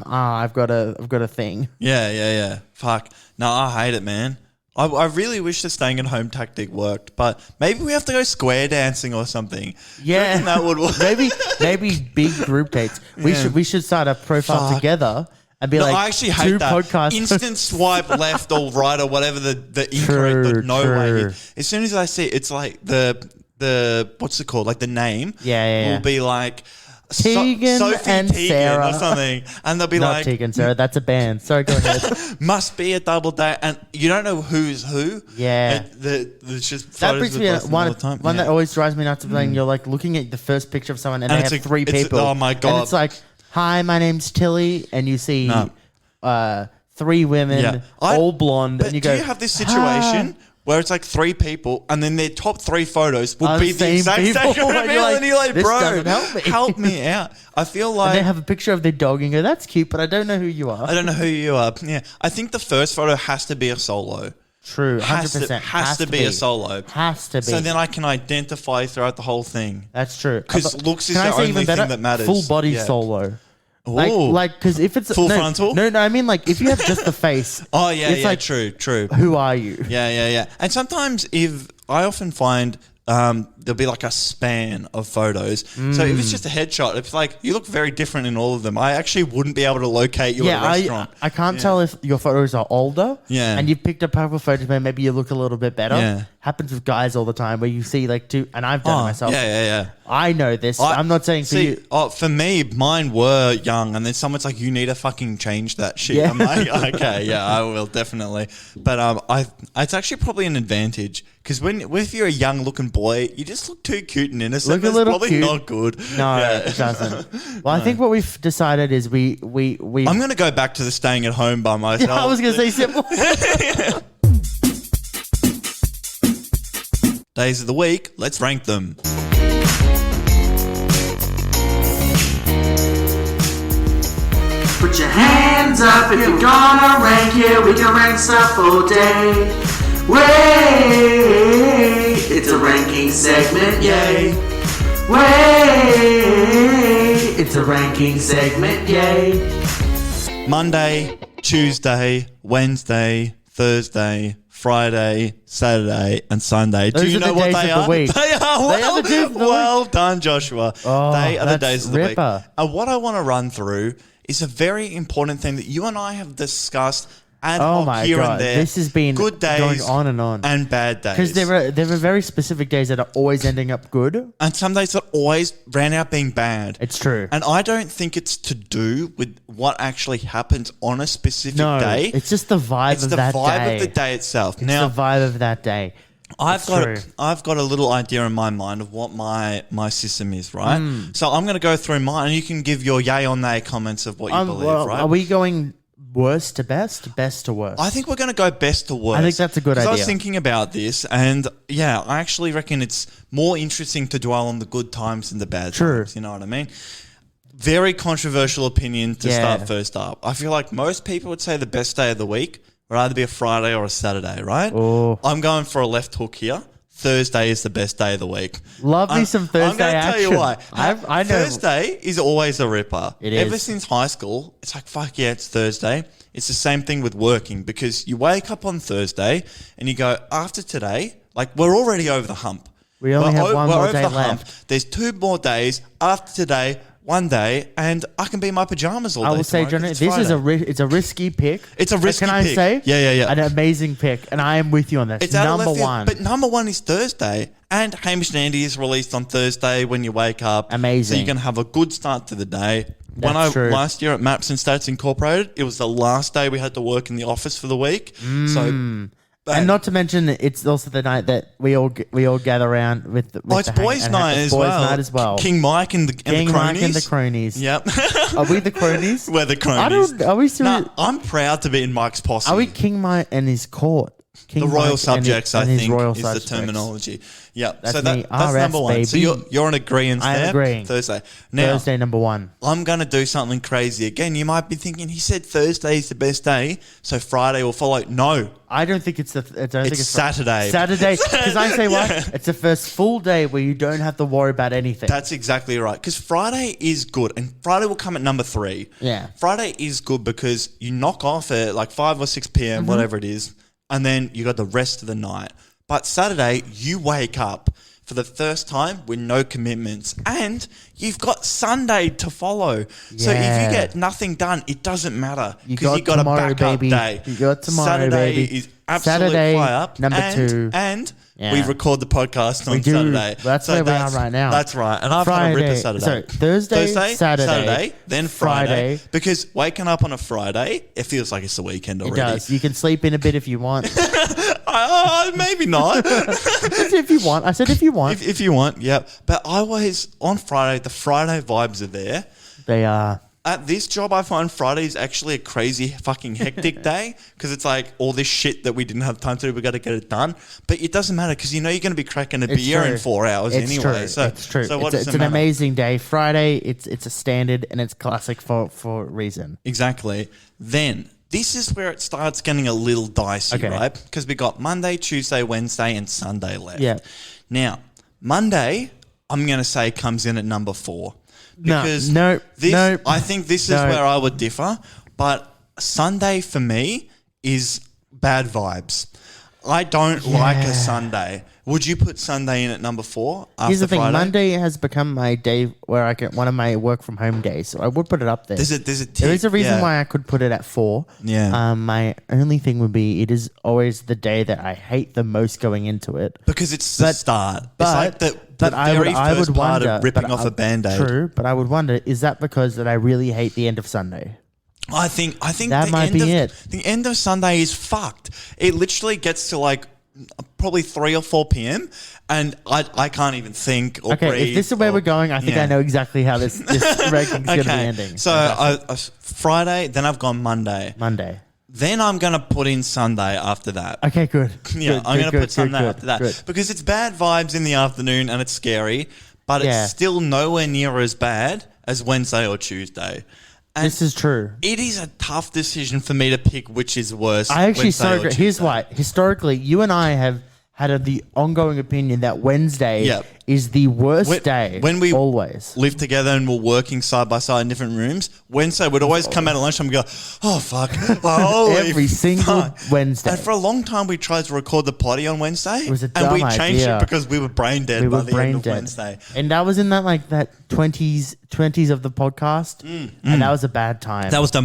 S2: I've got a thing.
S1: Yeah. Fuck. No, I hate it, man. I really wish the staying at home tactic worked, but maybe we have to go square dancing or something. Do you
S2: Yeah,
S1: reckon that would work.
S2: maybe big group dates. We should start a profile
S1: Fuck.
S2: together and be
S1: No,
S2: like,
S1: I actually
S2: 2
S1: hate that.
S2: podcasts.
S1: Instant swipe left or right or whatever the incorrect, but no
S2: True.
S1: way. As soon as I see it, it's like the what's it called? Like the name
S2: Yeah.
S1: will be like
S2: Tegan
S1: Sophie
S2: and
S1: Tegan
S2: Sarah.
S1: or something. And they'll be
S2: Not
S1: like,
S2: Tegan, Sarah. That's a band. Sorry, go ahead.
S1: must be a double date. And you don't know who's who.
S2: Yeah.
S1: There's just
S2: That
S1: photos
S2: brings
S1: of
S2: me
S1: both of them all the time.
S2: one
S1: Yeah.
S2: that always drives me nuts. When you're like looking at the first picture of someone and
S1: And
S2: they
S1: it's
S2: have
S1: a-
S2: 3
S1: it's a-
S2: people.
S1: oh my God.
S2: And it's like, hi, my name's Tilly, and you see
S1: No.
S2: 3 women, all blonde,
S1: But
S2: and you
S1: do
S2: go,
S1: you have this situation where it's like 3 people and then their top 3 photos will
S2: Are
S1: be
S2: the
S1: the
S2: same
S1: exact same
S2: people? And
S1: reveal?
S2: you're like,
S1: And you're like,
S2: this
S1: bro,
S2: doesn't help me."
S1: out. I feel
S2: and
S1: like
S2: they have a picture of their dog and go, that's cute, but I don't know who you are.
S1: I don't know who you are. Yeah, I think the first photo has to be a solo.
S2: True, 100%.
S1: Has to be a solo.
S2: Has to be.
S1: So then I can identify throughout the whole thing.
S2: That's true.
S1: 'Cause looks is
S2: Can I
S1: the
S2: say
S1: only
S2: even
S1: thing
S2: better?
S1: that matters.
S2: Full body
S1: Yeah.
S2: solo.
S1: Ooh.
S2: Like, because if it's
S1: Full
S2: no,
S1: frontal?
S2: No, I mean like if you have just the face.
S1: Oh yeah,
S2: it's
S1: yeah,
S2: like,
S1: true.
S2: Who are you?
S1: Yeah. And sometimes if I often find there'll be like a span of photos. So if it's just a headshot, it's like you look very different in all of them. I actually wouldn't be able to locate you at a restaurant.
S2: I can't tell if your photos are older.
S1: Yeah.
S2: And you've picked up a couple of photos where maybe you look a little bit better.
S1: Yeah.
S2: Happens with guys all the time where you see like 2, and I've done it myself.
S1: Yeah.
S2: I know this. I'm not saying for you.
S1: For me, mine were young, and then someone's like, "You need to fucking change that shit."
S2: Yeah.
S1: I'm like, "Okay, yeah, I will definitely." But it's actually probably an advantage because if you're a young looking boy, you just look too cute and innocent.
S2: Look a
S1: That's
S2: little
S1: probably
S2: cute.
S1: not good.
S2: No,
S1: Yeah.
S2: it doesn't. Well, I think what we've decided is we.
S1: I'm gonna go back to the staying at home by myself.
S2: I was gonna say simple.
S1: Days of the week. Let's rank them.
S5: Put your hands up if you're gonna rank it. We can rank stuff all day. Wait, it's a ranking segment, yay. Wait, it's a ranking segment, yay.
S1: Monday, Tuesday, Wednesday, Thursday, Friday, Saturday, and Sunday.
S2: Those
S1: Do you
S2: are
S1: know
S2: the
S1: what
S2: days
S1: they
S2: of the
S1: are?
S2: week.
S1: They are.
S2: They are the days of the
S1: well done, Joshua.
S2: Oh,
S1: they are the
S2: that's
S1: days of the
S2: ripper.
S1: week. And what I want to run through is a very important thing that you and I have discussed ad
S2: Oh
S1: hoc
S2: my
S1: here
S2: God,
S1: and there.
S2: this has been
S1: good days
S2: going on and on.
S1: and bad days.
S2: Because there are very specific days that are always ending up good.
S1: And some days that always ran out being bad.
S2: It's true.
S1: And I don't think it's to do with what actually happens on a specific
S2: No,
S1: day.
S2: it's just the vibe
S1: It's
S2: of
S1: the
S2: that
S1: vibe
S2: day.
S1: of the day itself.
S2: It's
S1: Now,
S2: the vibe of that day.
S1: I've
S2: true.
S1: got a little idea in my mind of what my system is, right?
S2: Hmm.
S1: So I'm going to go through mine, and you can give your yay or nay comments of what you believe,
S2: Well,
S1: right?
S2: are we going worst to best, best to worst?
S1: I think we're going to go best to worst.
S2: I think that's a good
S1: 'Cause I was
S2: idea.
S1: thinking about this, and yeah, I actually reckon it's more interesting to dwell on the good times than the bad
S2: True.
S1: times. You know what I mean? Very controversial opinion to
S2: Yeah.
S1: start first up. I feel like most people would say the best day of the week Would either be a Friday or a Saturday, right?
S2: Oh.
S1: I'm going for a left hook here. Thursday is the best day of the week.
S2: Love me some Thursday
S1: I'm going to tell you why.
S2: I know.
S1: Thursday is always a ripper.
S2: It
S1: Ever
S2: is.
S1: since high school, it's like, fuck yeah, it's Thursday. It's the same thing with working because you wake up on Thursday and you go, after today, like we're already over the hump.
S2: We only have one
S1: we're
S2: more
S1: over
S2: day
S1: the
S2: left.
S1: hump. There's 2 more days after today, one day, and I can be in my pajamas all day.
S2: I will say,
S1: tomorrow
S2: Johnny,
S1: 'cause
S2: this is
S1: Friday.
S2: it's a risky pick.
S1: It's a
S2: But
S1: risky
S2: Can I
S1: pick.
S2: say?
S1: Yeah.
S2: An amazing pick, and I am with you on this.
S1: It's out of
S2: Number
S1: left field,
S2: one.
S1: but number one is Thursday, and Hamish and Andy is released on Thursday when you wake up.
S2: Amazing.
S1: So you can have a good start to the day.
S2: That's true.
S1: Last year at Maps and Stats Incorporated, it was the last day we had to work in the office for the week. So.
S2: And not to mention, it's also the night that we all gather around with the
S1: It's boys' night as well.
S2: Boys' night as well.
S1: King Mike and the
S2: King
S1: cronies.
S2: Mike and the cronies.
S1: Yep.
S2: Are we the cronies?
S1: We're the cronies.
S2: Are we serious?
S1: No, I'm proud to be in Mike's posse.
S2: Are we King Mike and his court? King
S1: the royal
S2: Mike
S1: subjects,
S2: and
S1: I
S2: his
S1: think,
S2: royal
S1: is
S2: subjects.
S1: the terminology. Yeah,
S2: That's
S1: so
S2: me.
S1: that's
S2: RS,
S1: number one. So
S2: baby.
S1: you're in agreement
S2: I am
S1: there.
S2: agreeing.
S1: Thursday. Now,
S2: Thursday, number one.
S1: I'm going to do something crazy again. You might be thinking, he said Thursday is the best day, so Friday will follow. No,
S2: I don't think it's
S1: it's Saturday.
S2: Saturday, because I say what?
S1: Yeah.
S2: It's the first full day where you don't have to worry about anything.
S1: That's exactly right. Because Friday is good, and Friday will come at number 3.
S2: Yeah.
S1: Friday is good because you knock off at like 5 or 6 p.m., whatever it is, and then you got the rest of the night. But Saturday, you wake up for the first time with no commitments, and you've got Sunday to follow. So if
S2: Yeah.
S1: you get nothing done, it doesn't matter
S2: You
S1: because you got a
S2: tomorrow,
S1: backup
S2: baby.
S1: day.
S2: You got tomorrow,
S1: Saturday
S2: baby.
S1: is absolute
S2: Saturday,
S1: fire up.
S2: number
S1: and,
S2: 2.
S1: and
S2: Yeah.
S1: we record the podcast on
S2: We do.
S1: Saturday.
S2: That's where we are right now.
S1: That's right. And I've had a ripper Saturday.
S2: Sorry, Thursday, Saturday,
S1: then Friday.
S2: Friday.
S1: Because waking up on a Friday, it feels like it's the weekend
S2: It
S1: already.
S2: does. You can sleep in a bit if you want.
S1: Maybe not.
S2: If you want. I said if you want.
S1: if you want, yeah. But I always, on Friday, the Friday vibes are there.
S2: They are.
S1: At this job, I find Friday is actually a crazy fucking hectic day because it's like all this shit that we didn't have time to do. We got to get it done. But it doesn't matter because you know you're going to be cracking a
S2: It's
S1: beer
S2: true.
S1: in 4 hours
S2: It's
S1: anyway.
S2: True.
S1: So
S2: it's true.
S1: So what
S2: it's
S1: does it
S2: an
S1: matter?
S2: amazing day. Friday, it's a standard and it's classic for a reason.
S1: Exactly. Then this is where it starts getting a little dicey,
S2: Okay.
S1: right? Because we got Monday, Tuesday, Wednesday, and Sunday left.
S2: Yeah.
S1: Now, Monday, I'm going to say comes in at number 4. Because
S2: Nope.
S1: I think this is where I would differ. But Sunday for me is bad vibes. I don't like a Sunday. Would you put Sunday in at number 4 after
S2: Here's the thing.
S1: Friday?
S2: Monday has become my day where I can one of my work from home days, so I would put it up there.
S1: There's a
S2: There is a reason why I could put it at 4.
S1: Yeah.
S2: My only thing would be it is always the day that I hate the most going into it.
S1: Because it's the start. It's like the
S2: I
S1: very first part
S2: wonder,
S1: of ripping
S2: but
S1: off a Band-Aid.
S2: True, but I would wonder, is that because that I really hate the end of Sunday?
S1: I think
S2: That
S1: the
S2: might
S1: end
S2: be
S1: of,
S2: it.
S1: The end of Sunday is fucked. It literally gets to like probably 3 or 4 p.m. and I can't even think or
S2: Okay,
S1: breathe.
S2: if this is where we're going, I think I know exactly how this ranking's going to be ending.
S1: So Friday, then I've gone Monday. Then I'm going to put in Sunday after that.
S2: Okay, good.
S1: Yeah,
S2: Good,
S1: I'm going to
S2: good,
S1: put Sunday
S2: good,
S1: after that.
S2: good.
S1: Because it's bad vibes in the afternoon and it's scary, but
S2: Yeah.
S1: it's still nowhere near as bad as Wednesday or Tuesday. And
S2: This is true.
S1: it is a tough decision for me to pick which is worse.
S2: I actually
S1: Wednesday
S2: so
S1: or
S2: agree. Here's
S1: Tuesday.
S2: why. Historically, you and I have had the ongoing opinion that Wednesday
S1: Yep.
S2: is the worst day.
S1: When we
S2: always
S1: lived together and were working side by side in different rooms, Wednesday would always come out at lunchtime and go, oh, fuck. Holy
S2: every single
S1: fuck.
S2: Wednesday.
S1: And for a long time, we tried to record the potty on Wednesday.
S2: It was a
S1: and we
S2: dumb
S1: changed
S2: idea.
S1: it because we were brain dead
S2: we
S1: by
S2: were
S1: the
S2: brain
S1: end of
S2: dead.
S1: Wednesday.
S2: And that was in that like that 20s of the podcast, and that was a bad time.
S1: That was the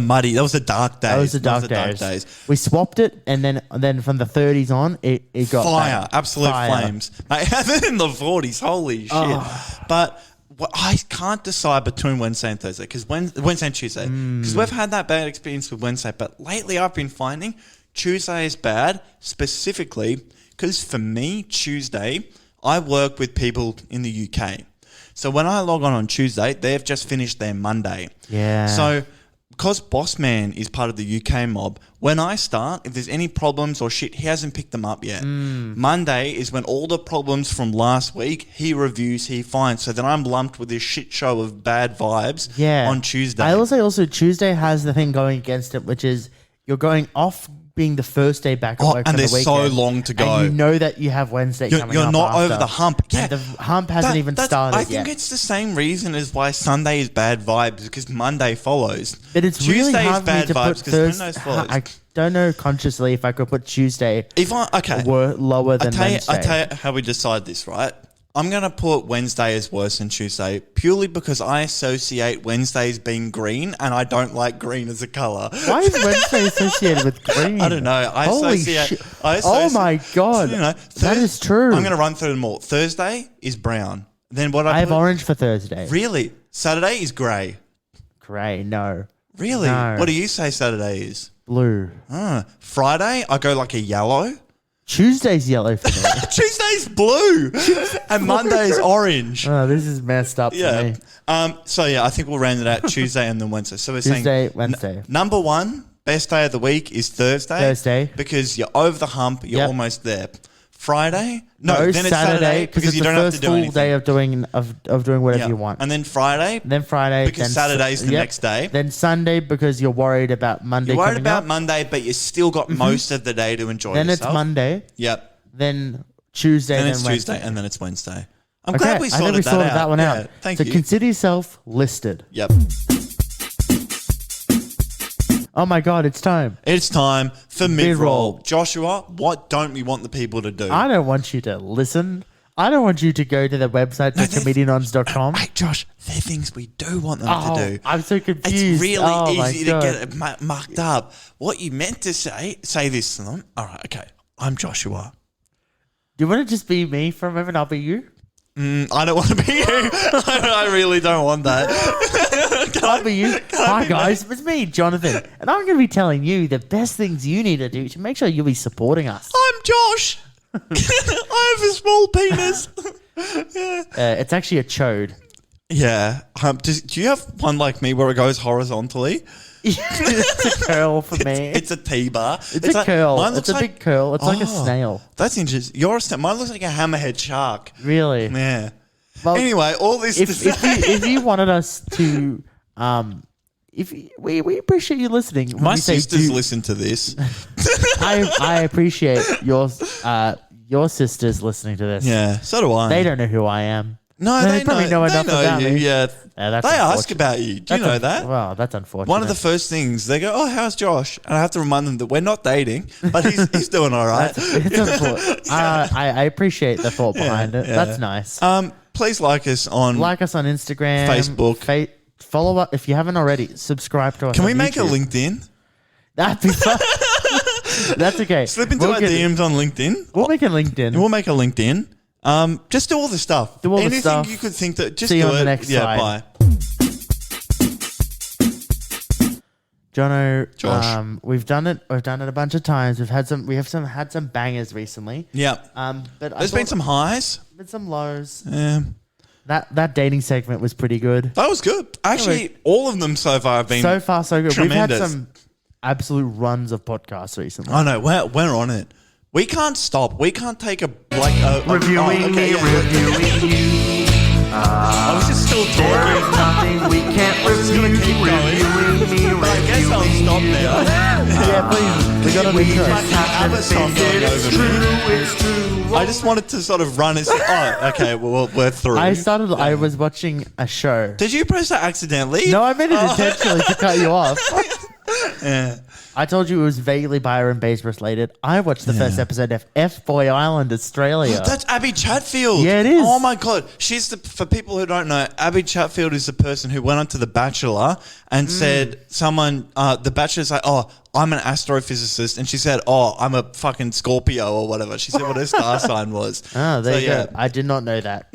S1: dark days.
S2: That was the dark days. We swapped it, and then from the 30s on, it got
S1: Fire,
S2: bad.
S1: absolute
S2: Fire.
S1: flames. Mate, then in the 40s, holy shit. But I can't decide between Wednesday and Thursday, because Wednesday and Tuesday, because we've had that bad experience with Wednesday, but lately I've been finding Tuesday is bad, specifically because for me, Tuesday, I work with people in the UK. So when I log on Tuesday, they've just finished their Monday.
S2: Yeah.
S1: So because Bossman is part of the UK mob, when I start, if there's any problems or shit, he hasn't picked them up yet. Monday is when all the problems from last week, he reviews, he finds. So then I'm lumped with this shit show of bad vibes on Tuesday.
S2: I will say also Tuesday has the thing going against it, which is you're going off being the first day back at
S1: Oh,
S2: work
S1: and
S2: for the
S1: there's so
S2: weekend,
S1: long to go.
S2: And you know that you have Wednesday coming
S1: You're
S2: up
S1: not
S2: after.
S1: over the hump. Yeah.
S2: And the hump hasn't even started
S1: I think
S2: yet.
S1: it's the same reason as why Sunday is bad vibes, because Monday follows.
S2: But it's
S1: Tuesday
S2: really hard
S1: is
S2: for me
S1: bad
S2: to
S1: vibes
S2: put
S1: because Monday follows.
S2: I don't know consciously if I could put Tuesday lower than Wednesday.
S1: I tell you how we decide this, right? I'm going to put Wednesday as worse than Tuesday purely because I associate Wednesdays being green and I don't like green as a colour.
S2: Why is Wednesday associated with green?
S1: I don't know.
S2: Holy shit. Oh my God. That is true.
S1: I'm going to run through them all. Thursday is brown. Then what
S2: I have orange for Thursday.
S1: Really? Saturday is grey.
S2: Grey, no.
S1: Really?
S2: No.
S1: What do you say Saturday is?
S2: Blue.
S1: Friday, I go like a yellow.
S2: Tuesday's yellow for me.
S1: Tuesday's blue. And Monday's orange.
S2: Oh, this is messed up for me.
S1: So, I think we'll round it out Tuesday and then Wednesday. So we're
S2: Tuesday,
S1: saying
S2: Wednesday.
S1: Number one, best day of the week is Thursday.
S2: Thursday.
S1: Because you're over the hump. You're
S2: Yep.
S1: almost there. Friday? No, then it's Saturday
S2: because
S1: because
S2: it's
S1: you
S2: the
S1: don't have
S2: first
S1: to do
S2: full
S1: anything.
S2: day of doing whatever
S1: Yeah.
S2: you want.
S1: And then Friday?
S2: Then Friday.
S1: Because
S2: then
S1: Saturday's the next day.
S2: Then Sunday because you're worried about Monday
S1: You're worried
S2: coming
S1: about
S2: up.
S1: Monday, but you still got most of the day to enjoy
S2: Then
S1: yourself.
S2: it's Monday.
S1: Yep.
S2: Then Tuesday.
S1: Then
S2: Then
S1: it's
S2: Wednesday.
S1: Tuesday, and then it's Wednesday. I'm
S2: Okay,
S1: glad we
S2: I think
S1: sorted,
S2: that one out.
S1: Yeah, thank
S2: so
S1: you.
S2: consider yourself listed.
S1: Yep.
S2: Oh my God, it's time.
S1: It's time for
S2: Mid-roll.
S1: mid-roll. Joshua, what don't we want the people to do?
S2: I don't want you to listen. I don't want you to go to the website to comedianons.com.
S1: Hey, Josh, they're things we do want them to do.
S2: I'm so confused.
S1: It's really
S2: Oh my
S1: easy to
S2: God.
S1: get it mucked up. What you meant to say this to them. All right, okay. I'm Joshua.
S2: Do you want to just be me for a moment? I'll be you.
S1: I don't want to be you. I really don't want that.
S2: I'll be you. Hi guys, it's me, Jonathan, and I'm going to be telling you the best things you need to do to make sure you'll be supporting us.
S1: I'm Josh. I have a small penis.
S2: It's actually a chode.
S1: Yeah. Do you have one like me where it goes horizontally?
S2: It's a curl for me.
S1: It's a T-bar.
S2: It's a curl.
S1: Mine
S2: It's
S1: looks
S2: a big curl. It's like a
S1: Oh,
S2: snail.
S1: That's interesting. Mine looks like a hammerhead shark.
S2: Really?
S1: Yeah.
S2: Well,
S1: Anyway, all this to say.
S2: if you wanted us to, we appreciate you listening. When
S1: My
S2: we say
S1: sisters
S2: do-
S1: listen to this.
S2: I appreciate your sisters listening to this.
S1: Yeah, so do I.
S2: They don't know who I am.
S1: No,
S2: They probably know enough about
S1: you.
S2: me.
S1: Yeah.
S2: That's
S1: They ask
S2: unfortunate.
S1: about you. Do you know that?
S2: Well, that's unfortunate.
S1: One of the first things they go, "Oh, how's Josh?" And I have to remind them that we're not dating, but he's doing all right.
S2: It's unfortunate. I appreciate the thought behind it.
S1: yeah.
S2: That's nice.
S1: Please like us on.
S2: Like us on Instagram,
S1: Facebook.
S2: Follow up if you haven't already. Subscribe to us.
S1: Can
S2: on
S1: we make a
S2: YouTube.
S1: LinkedIn?
S2: That'd be fun. That's okay.
S1: Slip into our DMs on LinkedIn.
S2: We'll make a LinkedIn.
S1: We'll make a LinkedIn. Just do all the stuff.
S2: Do all the
S1: Anything
S2: stuff.
S1: you could think that. Just
S2: See you
S1: do
S2: on
S1: it.
S2: the next
S1: yeah,
S2: slide.
S1: bye.
S2: Jono,
S1: Josh.
S2: we've done it. We've done it a bunch of times. We had some bangers recently.
S1: Yeah.
S2: But
S1: There's been some highs.
S2: been some lows.
S1: Yeah.
S2: That dating segment was pretty good.
S1: That was good. Actually, all of them so far have been.
S2: So far, so good.
S1: tremendous.
S2: We've had some absolute runs of podcasts recently.
S1: I know. We're on it. We can't stop. We can't take a
S2: Reviewing me,
S1: reviewing you. I was just still talking.
S2: nothing we can't
S1: I was just gonna keep going. But I guess I'll stop now.
S2: Yeah, please. We got a new show.
S1: Have a song going over me. I just wanted to sort of run as. Oh, okay. Well, we're through.
S2: I was watching a show.
S1: Did you press that accidentally?
S2: No, I made it intentionally to cut you off.
S1: Yeah.
S2: I told you it was vaguely Byron Baysbridge related. I watched the first episode of F-Boy Island, Australia.
S1: That's Abby Chatfield.
S2: Yeah, it is.
S1: Oh my god, for people who don't know, Abby Chatfield is the person who went onto The Bachelor and said The Bachelor's like, "Oh, I'm an astrophysicist," and she said, "Oh, I'm a fucking Scorpio or whatever." She said what her star sign was.
S2: Oh, there
S1: So,
S2: you go. I did not know that.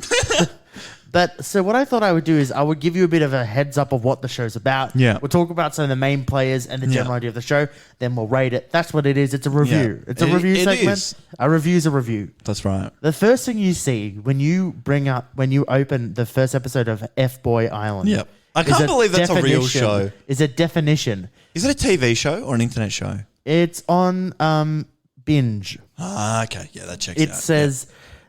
S2: But so what I thought I would do is I would give you a bit of a heads up of what the show's about.
S1: Yeah.
S2: We'll talk about some of the main players and the general idea of the show. Then we'll rate it. That's what it is. It's a review.
S1: Yeah.
S2: It's a review
S1: It
S2: segment.
S1: is.
S2: A review's a review.
S1: That's right.
S2: The first thing you see when you open the first episode of F-Boy Island.
S1: Yep. I can't believe that's a real show.
S2: Is a definition.
S1: Is it a TV show or an internet show?
S2: It's on Binge.
S1: Ah, okay. Yeah, that checks
S2: It
S1: out.
S2: says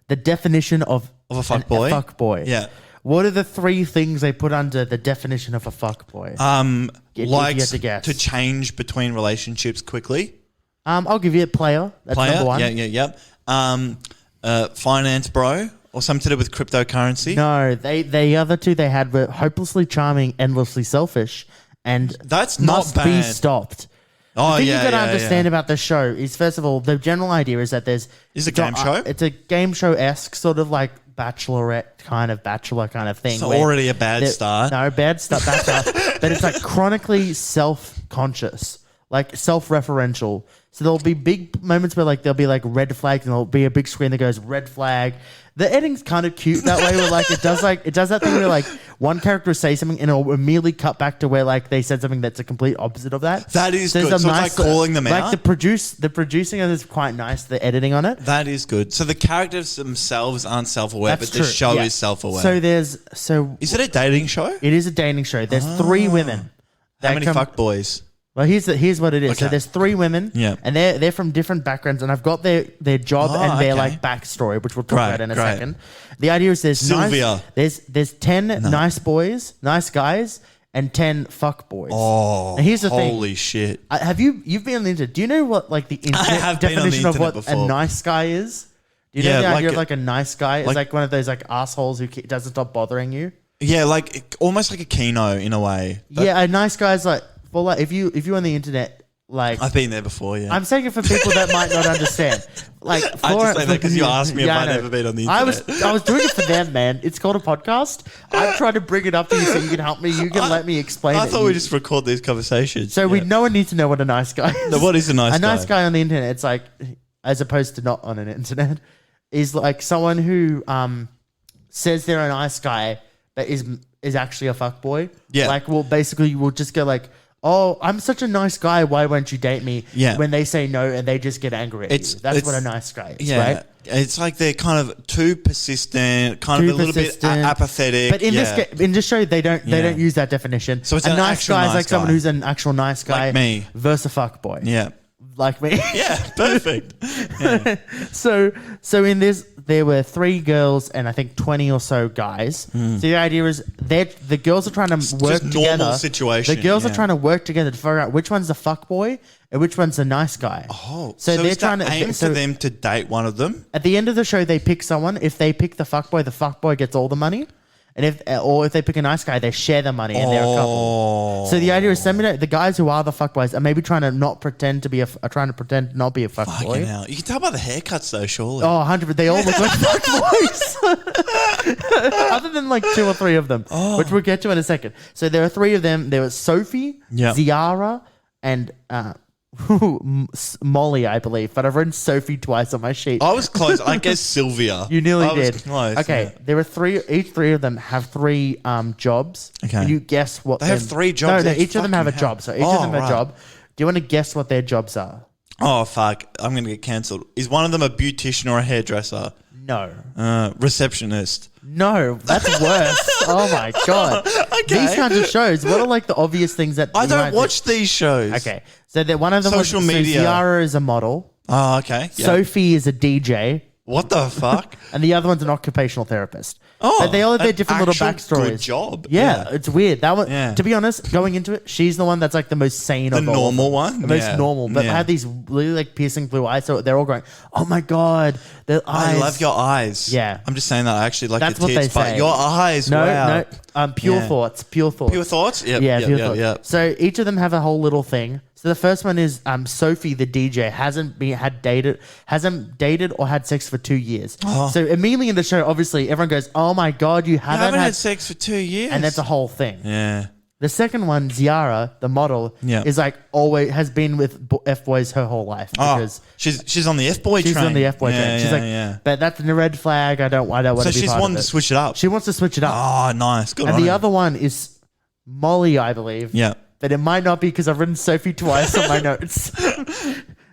S2: the definition of
S1: Of a fuckboy?
S2: A fuckboy.
S1: Yeah.
S2: What are the three things they put under the definition of a fuckboy? If you
S1: Likes
S2: had to guess.
S1: to change between relationships quickly.
S2: I'll give you a player. That's number one.
S1: Yep. Finance bro or something to do with cryptocurrency.
S2: No, the other two they had were hopelessly charming, endlessly selfish, and
S1: That's not
S2: must be
S1: bad.
S2: stopped.
S1: Oh,
S2: the thing
S1: yeah,
S2: you got to
S1: yeah,
S2: understand
S1: yeah.
S2: about the show is, first of all, the general idea is that there's...
S1: Is it a game show?
S2: It's a game show-esque, sort of like bachelor kind of thing.
S1: So
S2: where
S1: already a bad start.
S2: No, bad start. But it's like chronically self-conscious, like self-referential. So there'll be big moments where like there'll be like red flags and there'll be a big screen that goes red flag. The editing's kind of cute that way, where like it does that thing where like one character will say something and it'll immediately cut back to where like they said something that's a complete opposite of that.
S1: That is
S2: There's
S1: good.
S2: a
S1: So it's like calling them out.
S2: The producing of it is quite nice. The editing on it.
S1: That is good. So the characters themselves aren't self-aware,
S2: That's
S1: but the
S2: true,
S1: show
S2: yeah.
S1: is self-aware.
S2: So
S1: Is it a dating show?
S2: it is a dating show. There's 3 women.
S1: How
S2: that
S1: many
S2: come-
S1: fuck boys?
S2: Well, here's what it is. So
S1: Okay.
S2: there's 3 women,
S1: Yeah.
S2: and they're from different backgrounds, and I've got their job and their
S1: okay.
S2: like backstory, which we'll talk
S1: Great,
S2: about in a
S1: great.
S2: second. The idea is
S1: Sylvia.
S2: there's 10 nice boys, nice guys, and 10 fuck boys.
S1: Oh,
S2: and here's the thing.
S1: holy shit.
S2: You've been on the internet? Do you know what like the internet
S1: have been on the
S2: definition of what
S1: internet before.
S2: a nice guy is? Do you know
S1: Yeah,
S2: the idea
S1: like
S2: of like a nice guy is
S1: like-
S2: like one of those like assholes who doesn't stop bothering you?
S1: Yeah, like almost like a Kino in a way.
S2: Yeah, a nice guy is like, well, like if you're on the internet, like
S1: I've been there before, yeah.
S2: I'm saying it for people that might not understand. Like,
S1: I just say that 'cause you asked me if
S2: I
S1: I'd
S2: know.
S1: ever been on the
S2: I
S1: internet.
S2: was doing it for them, man. It's called a podcast. I'm trying to bring it up to you so you can help me. You can let me explain
S1: I
S2: it.
S1: thought
S2: You-
S1: we just record these conversations.
S2: so no one needs to know what a nice guy is.
S1: No, what is a nice
S2: A nice
S1: guy?
S2: guy on the internet, it's like, as opposed to not on an internet, is like someone who says they're a nice guy but is actually a fuckboy.
S1: Yeah.
S2: Like, well, basically, we'll just go like, oh, I'm such a nice guy. Why won't you date me?
S1: Yeah.
S2: When they say no and they just get angry at
S1: It's-
S2: you. That's
S1: it's-
S2: what a nice guy is,
S1: Yeah.
S2: right?
S1: It's like they're kind of too persistent, kind
S2: Too
S1: of a little bit
S2: persistent.
S1: apathetic.
S2: But in this show, they don't use that definition.
S1: So it's
S2: a
S1: an
S2: nice
S1: actual
S2: guy is
S1: nice
S2: like someone
S1: guy.
S2: who's an actual nice guy,
S1: Like me.
S2: versus a fuckboy,
S1: Yeah.
S2: like me.
S1: Yeah, perfect. Yeah.
S2: So in this, there were 3 girls and I think 20 or so guys. So the idea is the girls are trying to work
S1: just
S2: together.
S1: normal situation,
S2: The girls
S1: yeah.
S2: are trying to work together to figure out which one's the fuckboy and which one's the nice guy.
S1: Oh,
S2: so they're
S1: is
S2: trying
S1: the
S2: to
S1: aim
S2: so
S1: for them to date one of them?
S2: at the end of the show, they pick someone. If they pick the fuckboy gets all the money. And if they pick a nice guy, they share the money and they're a couple. So the idea is the guys who are the fuckboys are maybe trying to not pretend to be are trying to pretend not be a
S1: Fucking
S2: fuckboy.
S1: hell. You can tell by the haircuts though, surely.
S2: Oh, 100%. They all look like fuckboys. Other than like 2 or 3 of them, which we'll get to in a second. So there are 3 of them. There was Sophie,
S1: Yep.
S2: Ziara, and Molly, I believe. But I've written Sophie twice on my sheet.
S1: I was close. I guess Sylvia.
S2: You nearly
S1: I was
S2: did.
S1: close,
S2: Okay,
S1: yeah.
S2: there are 3. Each 3 of them have 3 jobs.
S1: Okay.
S2: And you guess what
S1: They have 3 jobs?
S2: No,
S1: That's
S2: each of them have a
S1: fucking
S2: job. So each
S1: hell.
S2: of them have
S1: Oh,
S2: a job. Do you want to guess what their jobs are?
S1: Oh, fuck. I'm going to get cancelled. Is one of them a beautician or a hairdresser?
S2: No.
S1: Receptionist.
S2: No, that's worse. Oh my god. These kinds of shows, what are like the obvious things that
S1: I
S2: you
S1: don't
S2: might
S1: watch these shows.
S2: do? Okay. So that one of them
S1: Social
S2: was,
S1: media.
S2: So Ziara is a model.
S1: Oh, okay. Yeah.
S2: Sophie is a DJ.
S1: What the fuck?
S2: And the other one's an occupational therapist.
S1: Oh,
S2: but they all have their
S1: an
S2: different little
S1: actual
S2: backstories.
S1: good job.
S2: Yeah,
S1: Yeah.
S2: it's weird. That one,
S1: Yeah.
S2: to be honest, going into it, she's the one that's like the most sane
S1: The
S2: of all of
S1: normal
S2: them.
S1: one?
S2: The most
S1: Yeah.
S2: normal, but
S1: Yeah.
S2: had these really like piercing blue eyes. So they're all going, "Oh my god, their eyes!"
S1: I love your eyes.
S2: Yeah.
S1: I'm just saying that I actually like
S2: That's
S1: your
S2: what they
S1: tits, but
S2: say.
S1: your eyes,
S2: No,
S1: wow.
S2: no, pure
S1: Yeah.
S2: thoughts, pure thoughts.
S1: Pure thoughts? Yep,
S2: Yeah,
S1: yep,
S2: pure
S1: yep,
S2: thoughts.
S1: yep.
S2: So each of them have a whole little thing. So the first one is Sophie, the DJ, hasn't dated or had sex for 2 years. So immediately in the show, obviously everyone goes, "Oh my god, you
S1: I
S2: haven't,
S1: haven't
S2: had
S1: had sex for 2 years.
S2: and that's a whole thing.
S1: Yeah.
S2: The second one, Ziara, the model,
S1: Yeah.
S2: is like always has been with F boys her whole life
S1: Oh,
S2: because
S1: she's on the F boy train.
S2: she's on the F boy
S1: Yeah,
S2: train. She's
S1: yeah,
S2: like,
S1: yeah.
S2: but that's a red flag. I don't want
S1: So
S2: to be
S1: she's
S2: part
S1: wanting
S2: of
S1: to
S2: it.
S1: switch it up.
S2: She wants to switch it up.
S1: Oh, nice. Good
S2: And
S1: on
S2: the
S1: her.
S2: other one is Molly, I believe.
S1: Yeah.
S2: But it might not be because I've written Sophie twice on my notes.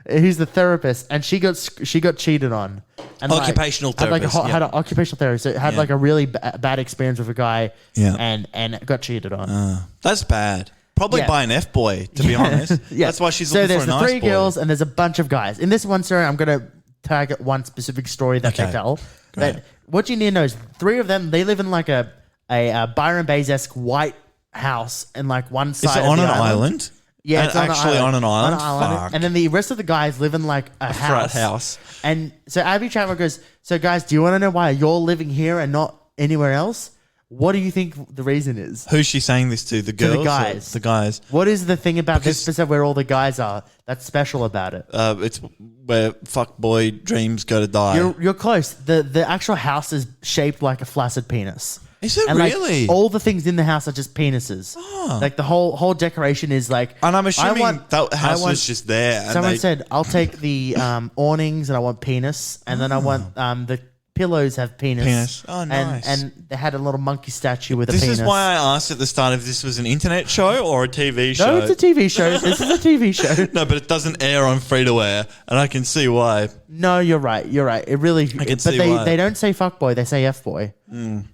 S2: He's the therapist, and she got cheated on. And
S1: Occupational therapist, yeah.
S2: Had an occupational therapist. So had
S1: Yeah.
S2: like a really bad experience with a guy,
S1: Yeah.
S2: and got cheated on.
S1: That's bad. Probably
S2: Yeah.
S1: by an F boy, to be honest.
S2: Yeah.
S1: That's why she's
S2: so
S1: looking
S2: there's
S1: for a
S2: the
S1: nice
S2: 3
S1: boy.
S2: girls and there's a bunch of guys. In this one story, I'm going to target one specific story that
S1: Okay.
S2: they tell.
S1: Great.
S2: But what you need to know is 3 of them, they live in like a Byron Bayes-esque white house in like one
S1: Is
S2: side
S1: it
S2: of
S1: on
S2: the
S1: an island?
S2: Yeah,
S1: And
S2: it's on
S1: actually on an island? Fuck.
S2: And then the rest of the guys live in like a
S1: frat house.
S2: And so Abby Chatler goes, so guys, do you want to know why you're living here and not anywhere else? What do you think the reason is?
S1: Who's she saying this to? The girls?
S2: To the guys.
S1: The guys.
S2: What is the thing about this episode where all the guys are that's special about it?
S1: It's where fuckboy dreams go to die.
S2: You're close. The actual house is shaped like a flaccid penis.
S1: Is it
S2: And
S1: really?
S2: like, all the things in the house are just penises. Like the whole decoration is like.
S1: And I'm assuming that house was just there. And
S2: Someone said, "I'll take the awnings and I want penis, and then I want the pillows have penis."
S1: Penis. Oh, nice.
S2: And they had a little monkey statue with a
S1: This
S2: penis.
S1: is why I asked at the start if this was an internet show or a TV show.
S2: No, it's a TV show. This is a TV show.
S1: No, but it doesn't air on free to air, and I can see why.
S2: No, you're right. You're right. It really.
S1: I can
S2: but
S1: see
S2: they
S1: why.
S2: they don't say fuckboy. They say f-boy.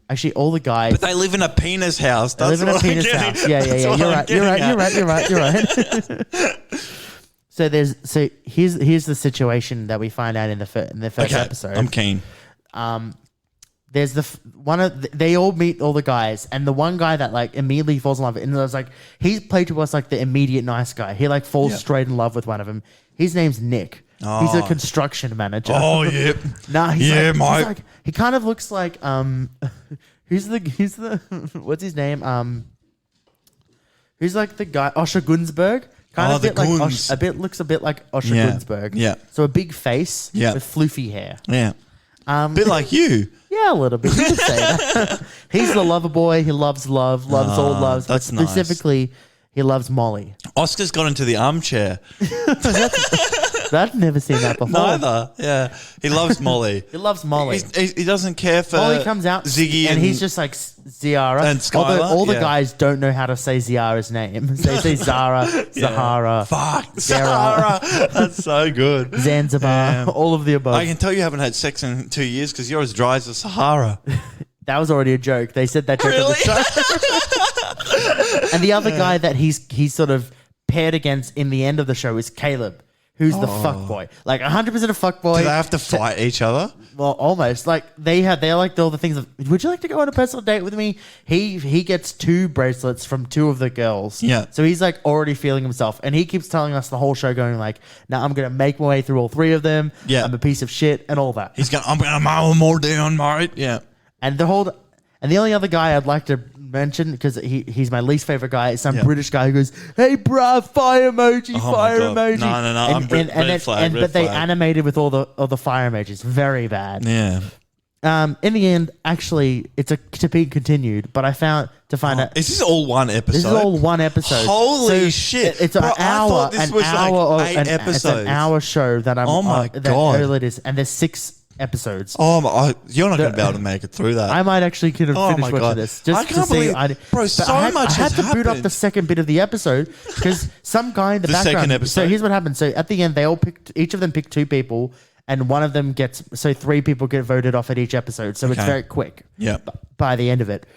S2: Actually, all the guys.
S1: But they live in a penis house.
S2: They
S1: That's
S2: live in a
S1: what I'm
S2: penis
S1: getting-
S2: house. Yeah.
S1: that's what
S2: You're
S1: I'm
S2: right. You're right.
S1: getting
S2: You're right.
S1: at.
S2: You're right. You're right. So here's the situation that we find out in the first
S1: Okay,
S2: episode.
S1: I'm keen.
S2: There's they all meet all the guys, and the one guy that like immediately falls in love with, and there's like he's played to us like the immediate nice guy. He like falls straight in love with one of them. His name's Nick. He's a construction manager.
S1: Oh, yep.
S2: Nah, he's
S1: Yeah,
S2: like,
S1: mate.
S2: he's like he kind of looks like who's the what's his name? Who's like the guy Osher Gunsberg? Kind of
S1: the
S2: bit like
S1: Guns.
S2: looks a bit like Osher
S1: Yeah.
S2: Gunsberg.
S1: Yeah.
S2: So a big face
S1: Yeah.
S2: with floofy hair.
S1: Yeah. Bit like you.
S2: Yeah, a little bit. You could say that. He's the lover boy. He loves all loves. But
S1: that's nice.
S2: specifically, he loves Molly.
S1: Oscar's got into the armchair.
S2: I've never seen that before.
S1: Neither. Yeah. He loves Molly.
S2: He loves Molly.
S1: He doesn't care for
S2: Molly comes out,
S1: Ziggy
S2: and he's just like Ziara.
S1: and Skylar,
S2: Although all the
S1: yeah.
S2: guys don't know how to say Ziara's name. They say Zara, Zahara,
S1: Fuck.
S2: Zara.
S1: Sarah. That's so good.
S2: Zanzibar,
S1: Damn.
S2: all of the above.
S1: I can tell you haven't had sex in 2 years because you're as dry as the Sahara.
S2: That was already a joke. They said that joke on the show. And the other guy that he's sort of paired against in the end of the show is Caleb, who's the fuckboy. Like 100% a fuckboy.
S1: Do they have to fight each other?
S2: Well, almost. Like they're like all the things of, would you like to go on a personal date with me? He gets 2 bracelets from 2 of the girls.
S1: Yeah.
S2: So he's like already feeling himself. And he keeps telling us the whole show going like, now I'm going to make my way through all 3 of them.
S1: Yeah.
S2: I'm a piece of shit and all that.
S1: I'm going to mow them all down, mate. Yeah.
S2: And the only other guy I'd like to mention, because he's my least favorite guy, is some
S1: Yeah.
S2: British guy who goes, "Hey, bruh, fire emoji,
S1: Oh my
S2: fire
S1: God.
S2: emoji."
S1: No, I'm red flag, red
S2: but they
S1: flag.
S2: animated with all the fire emojis, very bad.
S1: Yeah.
S2: In the end, actually, it's to be continued. But I found out
S1: Is this all one episode?
S2: this is all one episode.
S1: Holy shit.
S2: It's
S1: Bro,
S2: an
S1: I
S2: hour.
S1: thought this was like 8
S2: It's an
S1: episodes.
S2: hour show that I'm.
S1: Oh my
S2: that
S1: God.
S2: early it is, and there's 6 episodes.
S1: You're not going to be able to make it through that.
S2: I might actually could have
S1: Oh
S2: finished
S1: my
S2: watching
S1: God.
S2: this just
S1: I can't
S2: to see.
S1: believe- bro,
S2: but
S1: so
S2: I had,
S1: much
S2: I had
S1: has
S2: to boot up
S1: happened.
S2: the second bit of the episode because some guy in the
S1: The second
S2: background.
S1: episode.
S2: So here's what happened. So at the end, each of them picked 2 people, and one of them gets. So 3 people get voted off at each episode. So it's
S1: Okay.
S2: very quick.
S1: Yeah.
S2: By the end of it,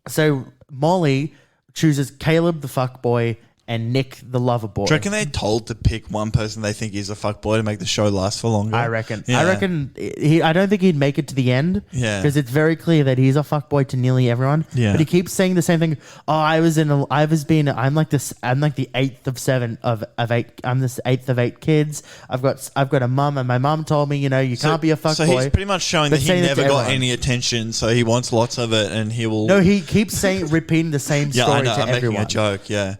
S2: so Molly chooses Caleb the fuckboy and Nick the lover boy.
S1: Do you reckon they're told to pick one person they think is a fuckboy to make the show last for longer?
S2: I reckon.
S1: Yeah.
S2: I reckon. I don't think he'd make it to the end.
S1: Yeah.
S2: Because it's very clear that he's a fuckboy to nearly everyone.
S1: Yeah.
S2: But he keeps saying the same thing. Oh, I'm like this. I'm like the 8th of 7 of 8. I'm the 8th of 8 kids. I've got a mum, and my mum told me, you can't be a fuckboy.
S1: So he's pretty much showing
S2: But
S1: that he
S2: saying it
S1: never
S2: to
S1: got
S2: everyone.
S1: any attention, so he wants lots of it, and he will.
S2: No, he keeps repeating the same
S1: yeah,
S2: story
S1: I know.
S2: to
S1: I'm
S2: everyone.
S1: making a joke. Yeah.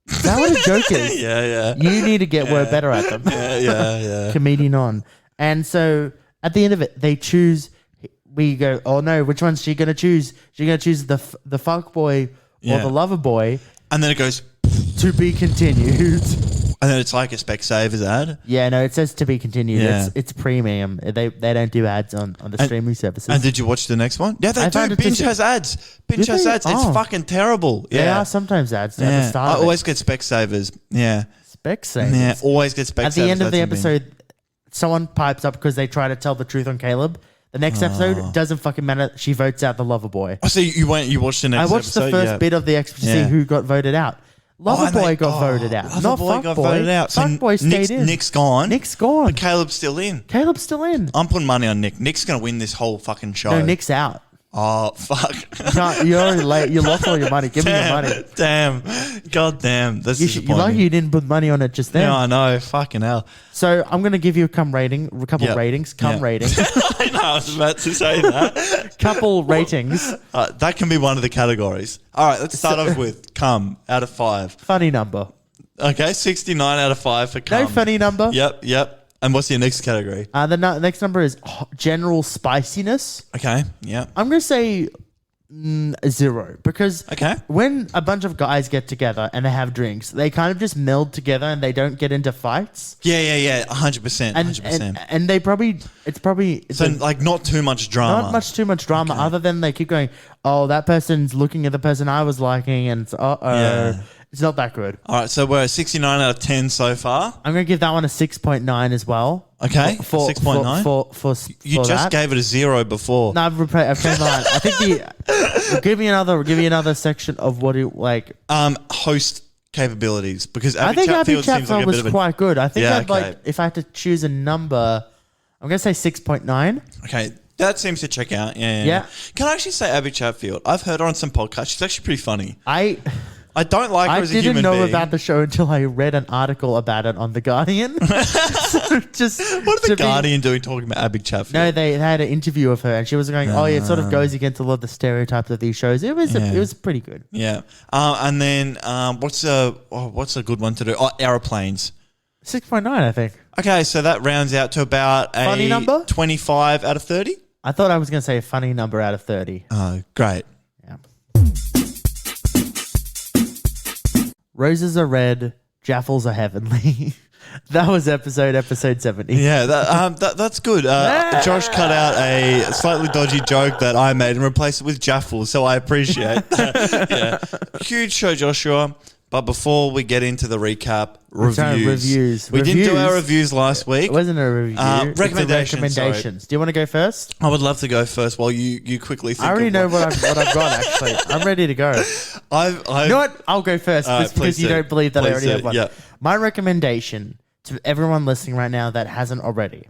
S2: Is that what a joke is?
S1: Yeah.
S2: You need to get word better at them.
S1: Yeah.
S2: Comedian on. And so at the end of it, they choose. We go, oh no, which one's she going to choose? She's going to choose the fuck boy or
S1: Yeah.
S2: the lover boy.
S1: And then it goes,
S2: To be continued.
S1: and then it's like a Specsavers ad.
S2: Yeah, no, it says to be continued.
S1: Yeah.
S2: It's premium. They don't do ads on the streaming services.
S1: And did you watch the next one? Yeah, they
S2: I found
S1: do.
S2: it
S1: Binge
S2: to-
S1: has ads. Binge
S2: Do
S1: has
S2: they?
S1: ads. It's
S2: Oh.
S1: fucking terrible.
S2: They
S1: Yeah.
S2: are sometimes ads at
S1: Yeah.
S2: the start.
S1: I
S2: of it.
S1: always get Specsavers. Yeah.
S2: Specsavers.
S1: Yeah. Always get Specsavers.
S2: At the end of the
S1: That's in Binge.
S2: episode, someone pipes up because they try to tell the truth on Caleb. The next episode doesn't fucking matter. She votes out the lover boy.
S1: Oh, so you watched the
S2: I
S1: next
S2: watched
S1: episode?
S2: the first
S1: Yeah.
S2: bit of the episode to see
S1: Yeah.
S2: who got voted out. Lover
S1: and
S2: boy
S1: they-
S2: got voted out.
S1: Lover
S2: Not
S1: boy
S2: fuck
S1: got
S2: boy.
S1: voted out. So
S2: Fuck boy stayed in.
S1: Nick's gone.
S2: Nick's gone.
S1: But Caleb's still in.
S2: Caleb's still in.
S1: I'm putting money on Nick. Nick's going to win this whole fucking show.
S2: No, Nick's out.
S1: Oh, fuck.
S2: No, you're already late. You lost all your money. Give me your money.
S1: Damn. God damn, that's
S2: You're
S1: disappointing.
S2: lucky you didn't put money on it just then.
S1: Yeah, I know. Fucking hell.
S2: So I'm going to give you a couple ratings.
S1: Yeah.
S2: Ratings.
S1: I know. I was about to say that.
S2: Couple ratings.
S1: That can be one of the categories. All right, let's start off with cum out of 5.
S2: Funny number.
S1: Okay, 69 out of 5 for cum.
S2: No funny number.
S1: Yep. And what's your next category?
S2: The next number is general spiciness.
S1: Okay, yep.
S2: I'm going to say 0 because
S1: Okay.
S2: when a bunch of guys get together and they have drinks, they kind of just meld together and they don't get into fights.
S1: Yeah. 100%.
S2: And
S1: 100%.
S2: and they probably it's
S1: So, like, not too much drama.
S2: not too much drama other than they keep going, oh, that person's looking at the person I was liking and it's,
S1: Yeah.
S2: it's not that good.
S1: All right, so we're at 69 out of 10 so far.
S2: I'm going to give that one a 6.9 as well.
S1: Okay,
S2: For
S1: 6.9?
S2: For
S1: You just
S2: that.
S1: gave it a 0 before.
S2: No, I've changed mine. I think give me another section of what it like.
S1: Host capabilities, because
S2: I
S1: Abby
S2: think Abby
S1: Chatfield seems like
S2: Chatfield
S1: a
S2: was
S1: bit of a...
S2: quite good. I think
S1: Yeah,
S2: I'd
S1: okay.
S2: like if I had to choose a number, I'm gonna say 6.9.
S1: Okay, that seems to check out. Yeah.
S2: Yeah.
S1: Can I actually say Abby Chatfield? I've heard her on some podcasts. She's actually pretty funny.
S2: I
S1: I don't like her as a
S2: didn't
S1: human
S2: know
S1: being.
S2: about the show until I read an article about it on The Guardian. So just
S1: What are
S2: to
S1: the
S2: be-
S1: Guardian doing talking about Abby Chatfield?
S2: No, they had an interview of her, and she was going, "Oh, yeah, it sort of goes against a lot of the stereotypes of these shows." It was pretty good.
S1: Yeah. And then what's a good one to do? Oh, aeroplanes.
S2: 6.9, I think.
S1: Okay, so that rounds out to about a
S2: Funny number?
S1: 25 out of 30.
S2: I thought I was going to say a funny number out of 30.
S1: Oh, great.
S2: Yeah. Roses are red, Jaffles are heavenly. That was episode 70.
S1: Yeah, that's good. Josh cut out a slightly dodgy joke that I made and replaced it with Jaffle, so I appreciate that. Yeah. Huge show, Joshua. But before we get into the recap, reviews. We didn't do our reviews last week.
S2: It wasn't a review. It's a
S1: recommendations.
S2: Do you want to go first?
S1: I would love to go first while you quickly think
S2: I already
S1: of
S2: know
S1: one.
S2: what I've got, actually. I'm ready to go.
S1: I've
S2: You know what? I'll go first
S1: All right,
S2: just because
S1: please
S2: you
S1: do.
S2: don't believe that I
S1: Please
S2: already
S1: do.
S2: have one.
S1: Yeah.
S2: My recommendation to everyone listening right now that hasn't already,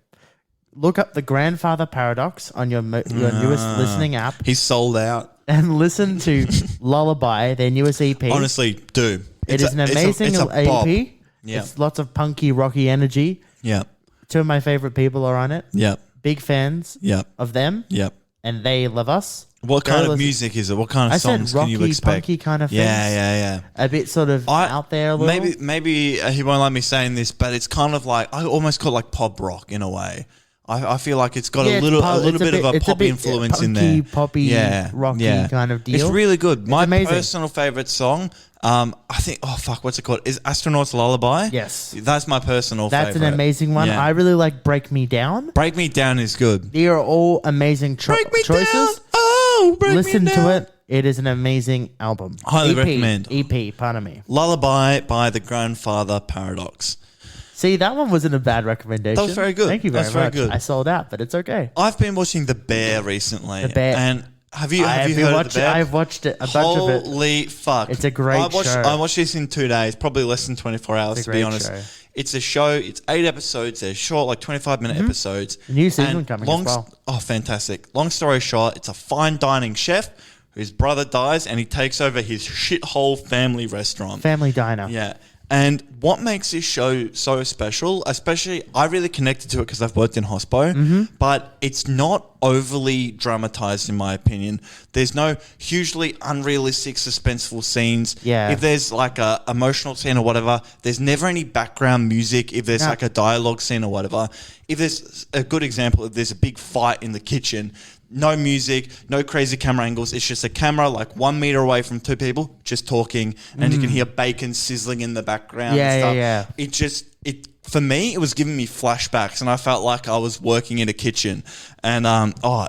S2: look up the Grandfather Paradox on your newest listening app
S1: He's sold out.
S2: and listen to Lullaby, their newest EP.
S1: Honestly, do.
S2: It is an amazing
S1: it's a bop.
S2: EP.
S1: Yeah.
S2: It's lots of punky, rocky energy.
S1: Yeah.
S2: 2 of my favorite people are on it.
S1: Yeah.
S2: Big fans
S1: Yeah.
S2: of them,
S1: Yeah.
S2: and they love us.
S1: What
S2: Go
S1: kind of
S2: listen.
S1: music is it? What kind of
S2: I said
S1: songs can you
S2: rocky,
S1: expect?
S2: punky kind of things.
S1: Yeah.
S2: A bit sort of out there a little.
S1: Maybe he won't like me saying this, but it's kind of like I almost call it like pop rock in a way. I feel like it's got
S2: Yeah,
S1: a little
S2: it's
S1: bit of a
S2: it's
S1: pop
S2: bit
S1: influence in
S2: punky,
S1: there.
S2: poppy, rocky kind of deal.
S1: It's really good. My
S2: amazing.
S1: personal favorite song, I think. Oh fuck, what's it called? Is Astronaut's Lullaby?
S2: Yes.
S1: That's my personal favorite.
S2: That's an amazing one.
S1: Yeah.
S2: I really like Break Me Down.
S1: Break Me Down is good.
S2: They are all amazing
S1: Break me
S2: choices.
S1: down. Oh, break
S2: Listen
S1: me down.
S2: to it. It is an amazing album.
S1: Highly
S2: EP,
S1: recommend.
S2: EP, pardon me.
S1: Lullaby by the Grandfather Paradox.
S2: See, that one wasn't a bad recommendation.
S1: That was very good.
S2: Thank you very
S1: That's very
S2: much.
S1: good.
S2: I sold out, but it's okay.
S1: I've been watching The Bear recently.
S2: The Bear.
S1: And have you heard of The Bear?
S2: I've watched it, a bunch of it.
S1: Holy fuck.
S2: It's a great show.
S1: I watched this in 2 days, probably less than 24 hours,
S2: It's a
S1: to be
S2: great
S1: honest.
S2: show.
S1: It's a show. It's 8 episodes. They're short, like 25-minute episodes.
S2: A new season
S1: And
S2: coming as well.
S1: Oh, fantastic. Long story short, it's a fine dining chef whose brother dies and he takes over his shithole family restaurant.
S2: Family Diner.
S1: Yeah. And what makes this show so special, especially I really connected to it because I've worked in hospo, but it's not overly dramatized in my opinion. There's no hugely unrealistic, suspenseful scenes.
S2: Yeah.
S1: If there's like a emotional scene or whatever, there's never any background music. If there's like a dialogue scene or whatever, if there's a good example, if there's a big fight in the kitchen, no music, no crazy camera angles. It's just a camera like 1 meter away from 2 people just talking, and you can hear bacon sizzling in the background.
S2: Yeah,
S1: and stuff.
S2: yeah.
S1: For me, it was giving me flashbacks, and I felt like I was working in a kitchen. And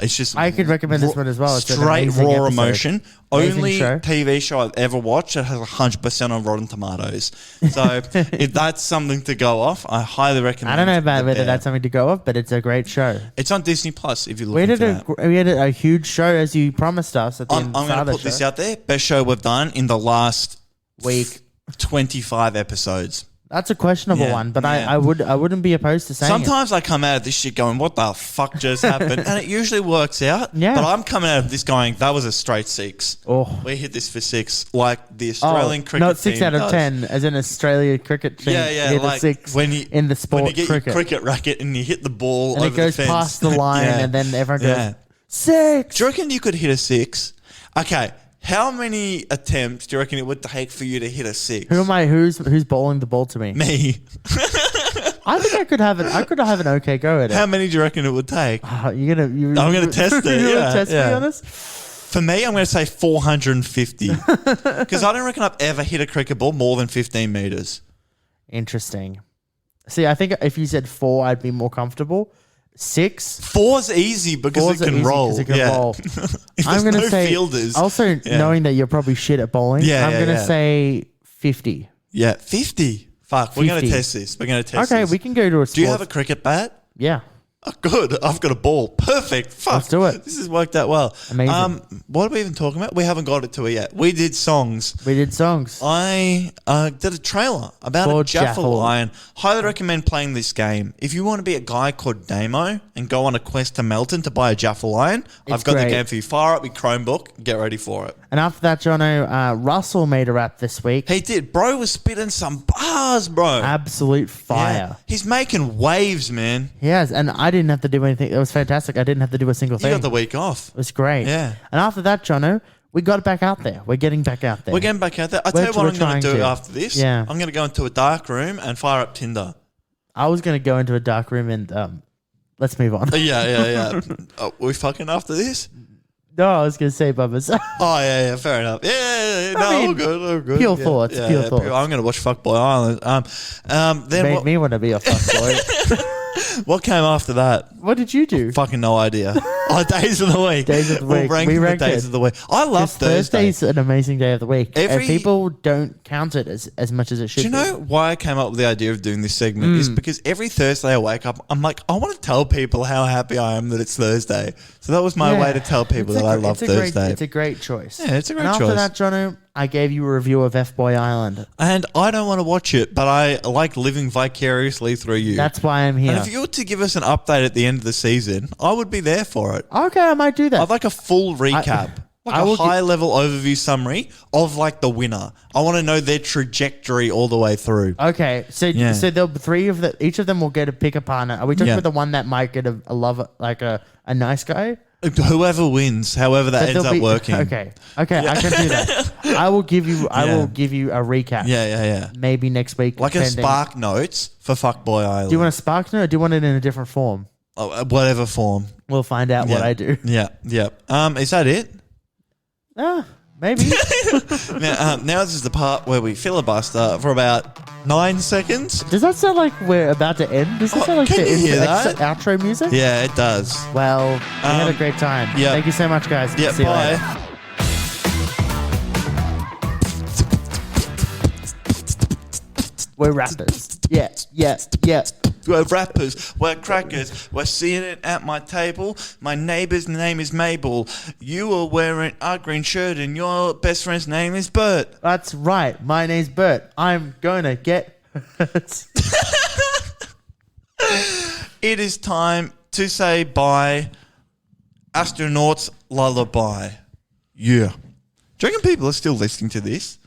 S1: it's just
S2: I could recommend this one as well. It's an
S1: straight
S2: amazing
S1: raw
S2: episode.
S1: emotion.
S2: Amazing
S1: Only
S2: show.
S1: TV show I've ever watched that has 100% on Rotten Tomatoes. So if that's something to go off, I highly recommend.
S2: I don't know about
S1: The
S2: whether
S1: Bear.
S2: that's something to go off, but it's a great show.
S1: It's on Disney Plus. If you look
S2: We
S1: into
S2: did
S1: that.
S2: we had a huge show as you promised us at the
S1: I'm
S2: start
S1: going
S2: of
S1: to
S2: the
S1: put this
S2: show.
S1: out there. Best show we've done in the last
S2: Week.
S1: 25 episodes.
S2: That's a questionable
S1: Yeah,
S2: one, but
S1: yeah.
S2: I wouldn't be opposed to saying
S1: Sometimes I come out of this shit going, what the fuck just happened? And it usually works out.
S2: Yeah.
S1: But I'm coming out of this going, that was a straight 6.
S2: Oh.
S1: We hit this for 6. Like the
S2: it.
S1: Australian cricket
S2: not 6
S1: team
S2: out of
S1: does.
S2: 10, as in Australia cricket team.
S1: Yeah,
S2: hit a
S1: like
S2: 6
S1: when you
S2: in the sport
S1: when you get
S2: cricket.
S1: your cricket racket and you hit the ball
S2: And
S1: over
S2: it goes
S1: the fence.
S2: past the line,
S1: Yeah.
S2: and then everyone goes,
S1: Yeah.
S2: 6!
S1: Do you reckon you could hit a 6? Okay, how many attempts do you reckon it would take for you to hit a 6?
S2: Who am I? Who's bowling the ball to me?
S1: Me.
S2: I think I could have an okay go at it.
S1: How many do you reckon it would take?
S2: I'm
S1: I'm gonna test it,
S2: You're
S1: yeah,
S2: gonna test me
S1: yeah.
S2: on this?
S1: For me, I'm going to say 450. Because I don't reckon I've ever hit a cricket ball more than 15 meters.
S2: Interesting. See, I think if you said 4, I'd be more comfortable. 6.
S1: 4's easy because
S2: 4's
S1: it can
S2: easy 'cause
S1: roll.
S2: it can
S1: yeah.
S2: roll.
S1: If
S2: I'm
S1: there's
S2: gonna
S1: no
S2: say
S1: fielders.
S2: Also,
S1: Yeah.
S2: knowing that you're probably shit at bowling,
S1: Yeah,
S2: I'm
S1: yeah,
S2: gonna
S1: yeah.
S2: say 50.
S1: Yeah, 50. Fuck, we're going to
S2: 50.
S1: test this. We're going to test
S2: Okay,
S1: this.
S2: we can go to a sport.
S1: Do you have a cricket bat?
S2: Yeah.
S1: Oh, good. I've got a ball. Perfect. Fuck.
S2: Let's do it.
S1: This has worked out well.
S2: Amazing.
S1: What are we even talking about? We haven't got it to it yet. We did songs.
S2: We did songs.
S1: I did a trailer about
S2: For
S1: a Jaffle
S2: Jaffle.
S1: iron. Highly recommend playing this game. If you want to be a guy called Damo and go on a quest to Melton to buy a Jaffle iron, I've
S2: It's
S1: got
S2: great.
S1: the game for you. Fire up your Chromebook. Get ready for it.
S2: And after that, Jono, Russell made a rap this week.
S1: He did. Bro was spitting some bars, bro.
S2: Absolute fire.
S1: Yeah. He's making waves, man.
S2: He has, and I didn't have to do anything. It was fantastic. I didn't have to do a single
S1: You
S2: thing.
S1: got the week off.
S2: It was great.
S1: Yeah.
S2: And after that, Jono, we got back out there. We're getting back out there.
S1: We're getting back out there. I'll tell you
S2: We're
S1: what I'm going
S2: trying
S1: to do
S2: to.
S1: after this.
S2: Yeah.
S1: I'm going to go into a dark room and fire up Tinder.
S2: I was going to go into a dark room and let's move on.
S1: Yeah. Oh, we fucking after this?
S2: No, I was going to say Bubba's.
S1: Oh, yeah, fair enough. Yeah. No,
S2: mean,
S1: all good.
S2: pure
S1: Yeah,
S2: thoughts, pure thoughts.
S1: I'm going to watch Fuckboy Island. Then
S2: Made me want to be a fuckboy.
S1: what came after that?
S2: What did you do?
S1: Fucking no idea. Days of the week.
S2: Days of the week.
S1: We'll rank
S2: We
S1: the
S2: ranked
S1: days
S2: it.
S1: of the week. I love
S2: Because
S1: Thursday.
S2: Thursday's an amazing day of the week. And
S1: Every-
S2: people don't count it as much as it should
S1: Do you know why I came up with the idea of doing this segment? Is because every Thursday I wake up, I'm like, I want to tell people how happy I am that it's Thursday. So that was my way to tell people that I love Thursday.
S2: It's a great choice.
S1: Yeah, it's a great
S2: and
S1: choice.
S2: after that, Jono, I gave you a review of F-Boy Island.
S1: And I don't want to watch it, but I like living vicariously through you.
S2: That's why I'm here.
S1: And if you were to give us an update at the end of the season, I would be there for it.
S2: Okay, I might do that.
S1: I'd like a full recap.
S2: I
S1: Like
S2: will
S1: a high level overview summary of like the winner. I want to know their trajectory all the way through.
S2: Okay, so
S1: Yeah.
S2: so there'll be each of them will get a pick a partner. Are we talking
S1: Yeah.
S2: about the one that might get a lover, like a nice guy?
S1: Whoever wins, however that ends
S2: There'll
S1: up
S2: be-
S1: working.
S2: Okay, I can do that. I will give you a recap.
S1: Yeah.
S2: Maybe next week.
S1: Like a
S2: depending.
S1: Spark Notes for Fuckboy Island.
S2: Do you want a spark note or do you want it in a different form?
S1: Whatever form.
S2: We'll find out what
S1: Yeah.
S2: I do.
S1: Yeah. Is that it?
S2: Maybe.
S1: Now this is the part where we filibuster for about 9 seconds.
S2: Does that sound like we're about to end? Does that sound like
S1: can
S2: the
S1: you hear that?
S2: outro music?
S1: Yeah, it does.
S2: Well, we had a great time.
S1: yeah.
S2: Thank you so much, guys.
S1: Yeah,
S2: See you
S1: bye.
S2: later. We're rappers. Yeah.
S1: We're rappers, we're crackers, we're seeing it at my table. My neighbour's name is Mabel. You are wearing a green shirt and your best friend's name is Bert.
S2: That's right. My name's Bert. I'm gonna get hurt.
S1: It is time to say bye. Astronauts lullaby. Yeah. Do you reckon people are still listening to this?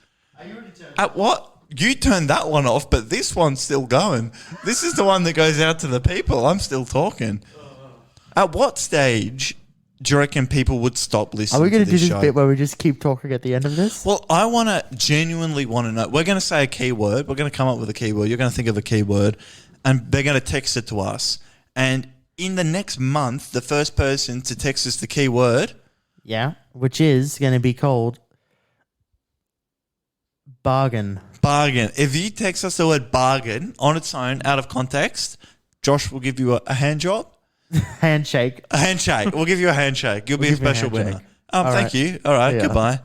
S1: At what? You turned that one off, but this one's still going. This is the one that goes out to the people. I'm still talking. At what stage do you reckon people would stop listening
S2: Are we
S1: to
S2: gonna
S1: this
S2: do this
S1: show?
S2: bit where we just keep talking at the end of this?
S1: Well, I genuinely want to know. We're going to say a keyword. We're going to come up with a keyword. You're going to think of a keyword, and they're going to text it to us. And in the next month, the first person to text us the keyword,
S2: Yeah. Which is gonna be called bargain.
S1: bargain. If you text us the word bargain on its own, out of context, Josh will give you a hand job.
S2: Handshake.
S1: A handshake. We'll give you a handshake. You'll be a
S2: give you a
S1: special winner.
S2: handshake.
S1: Thank
S2: right.
S1: you. All right.
S2: Yeah.
S1: Goodbye.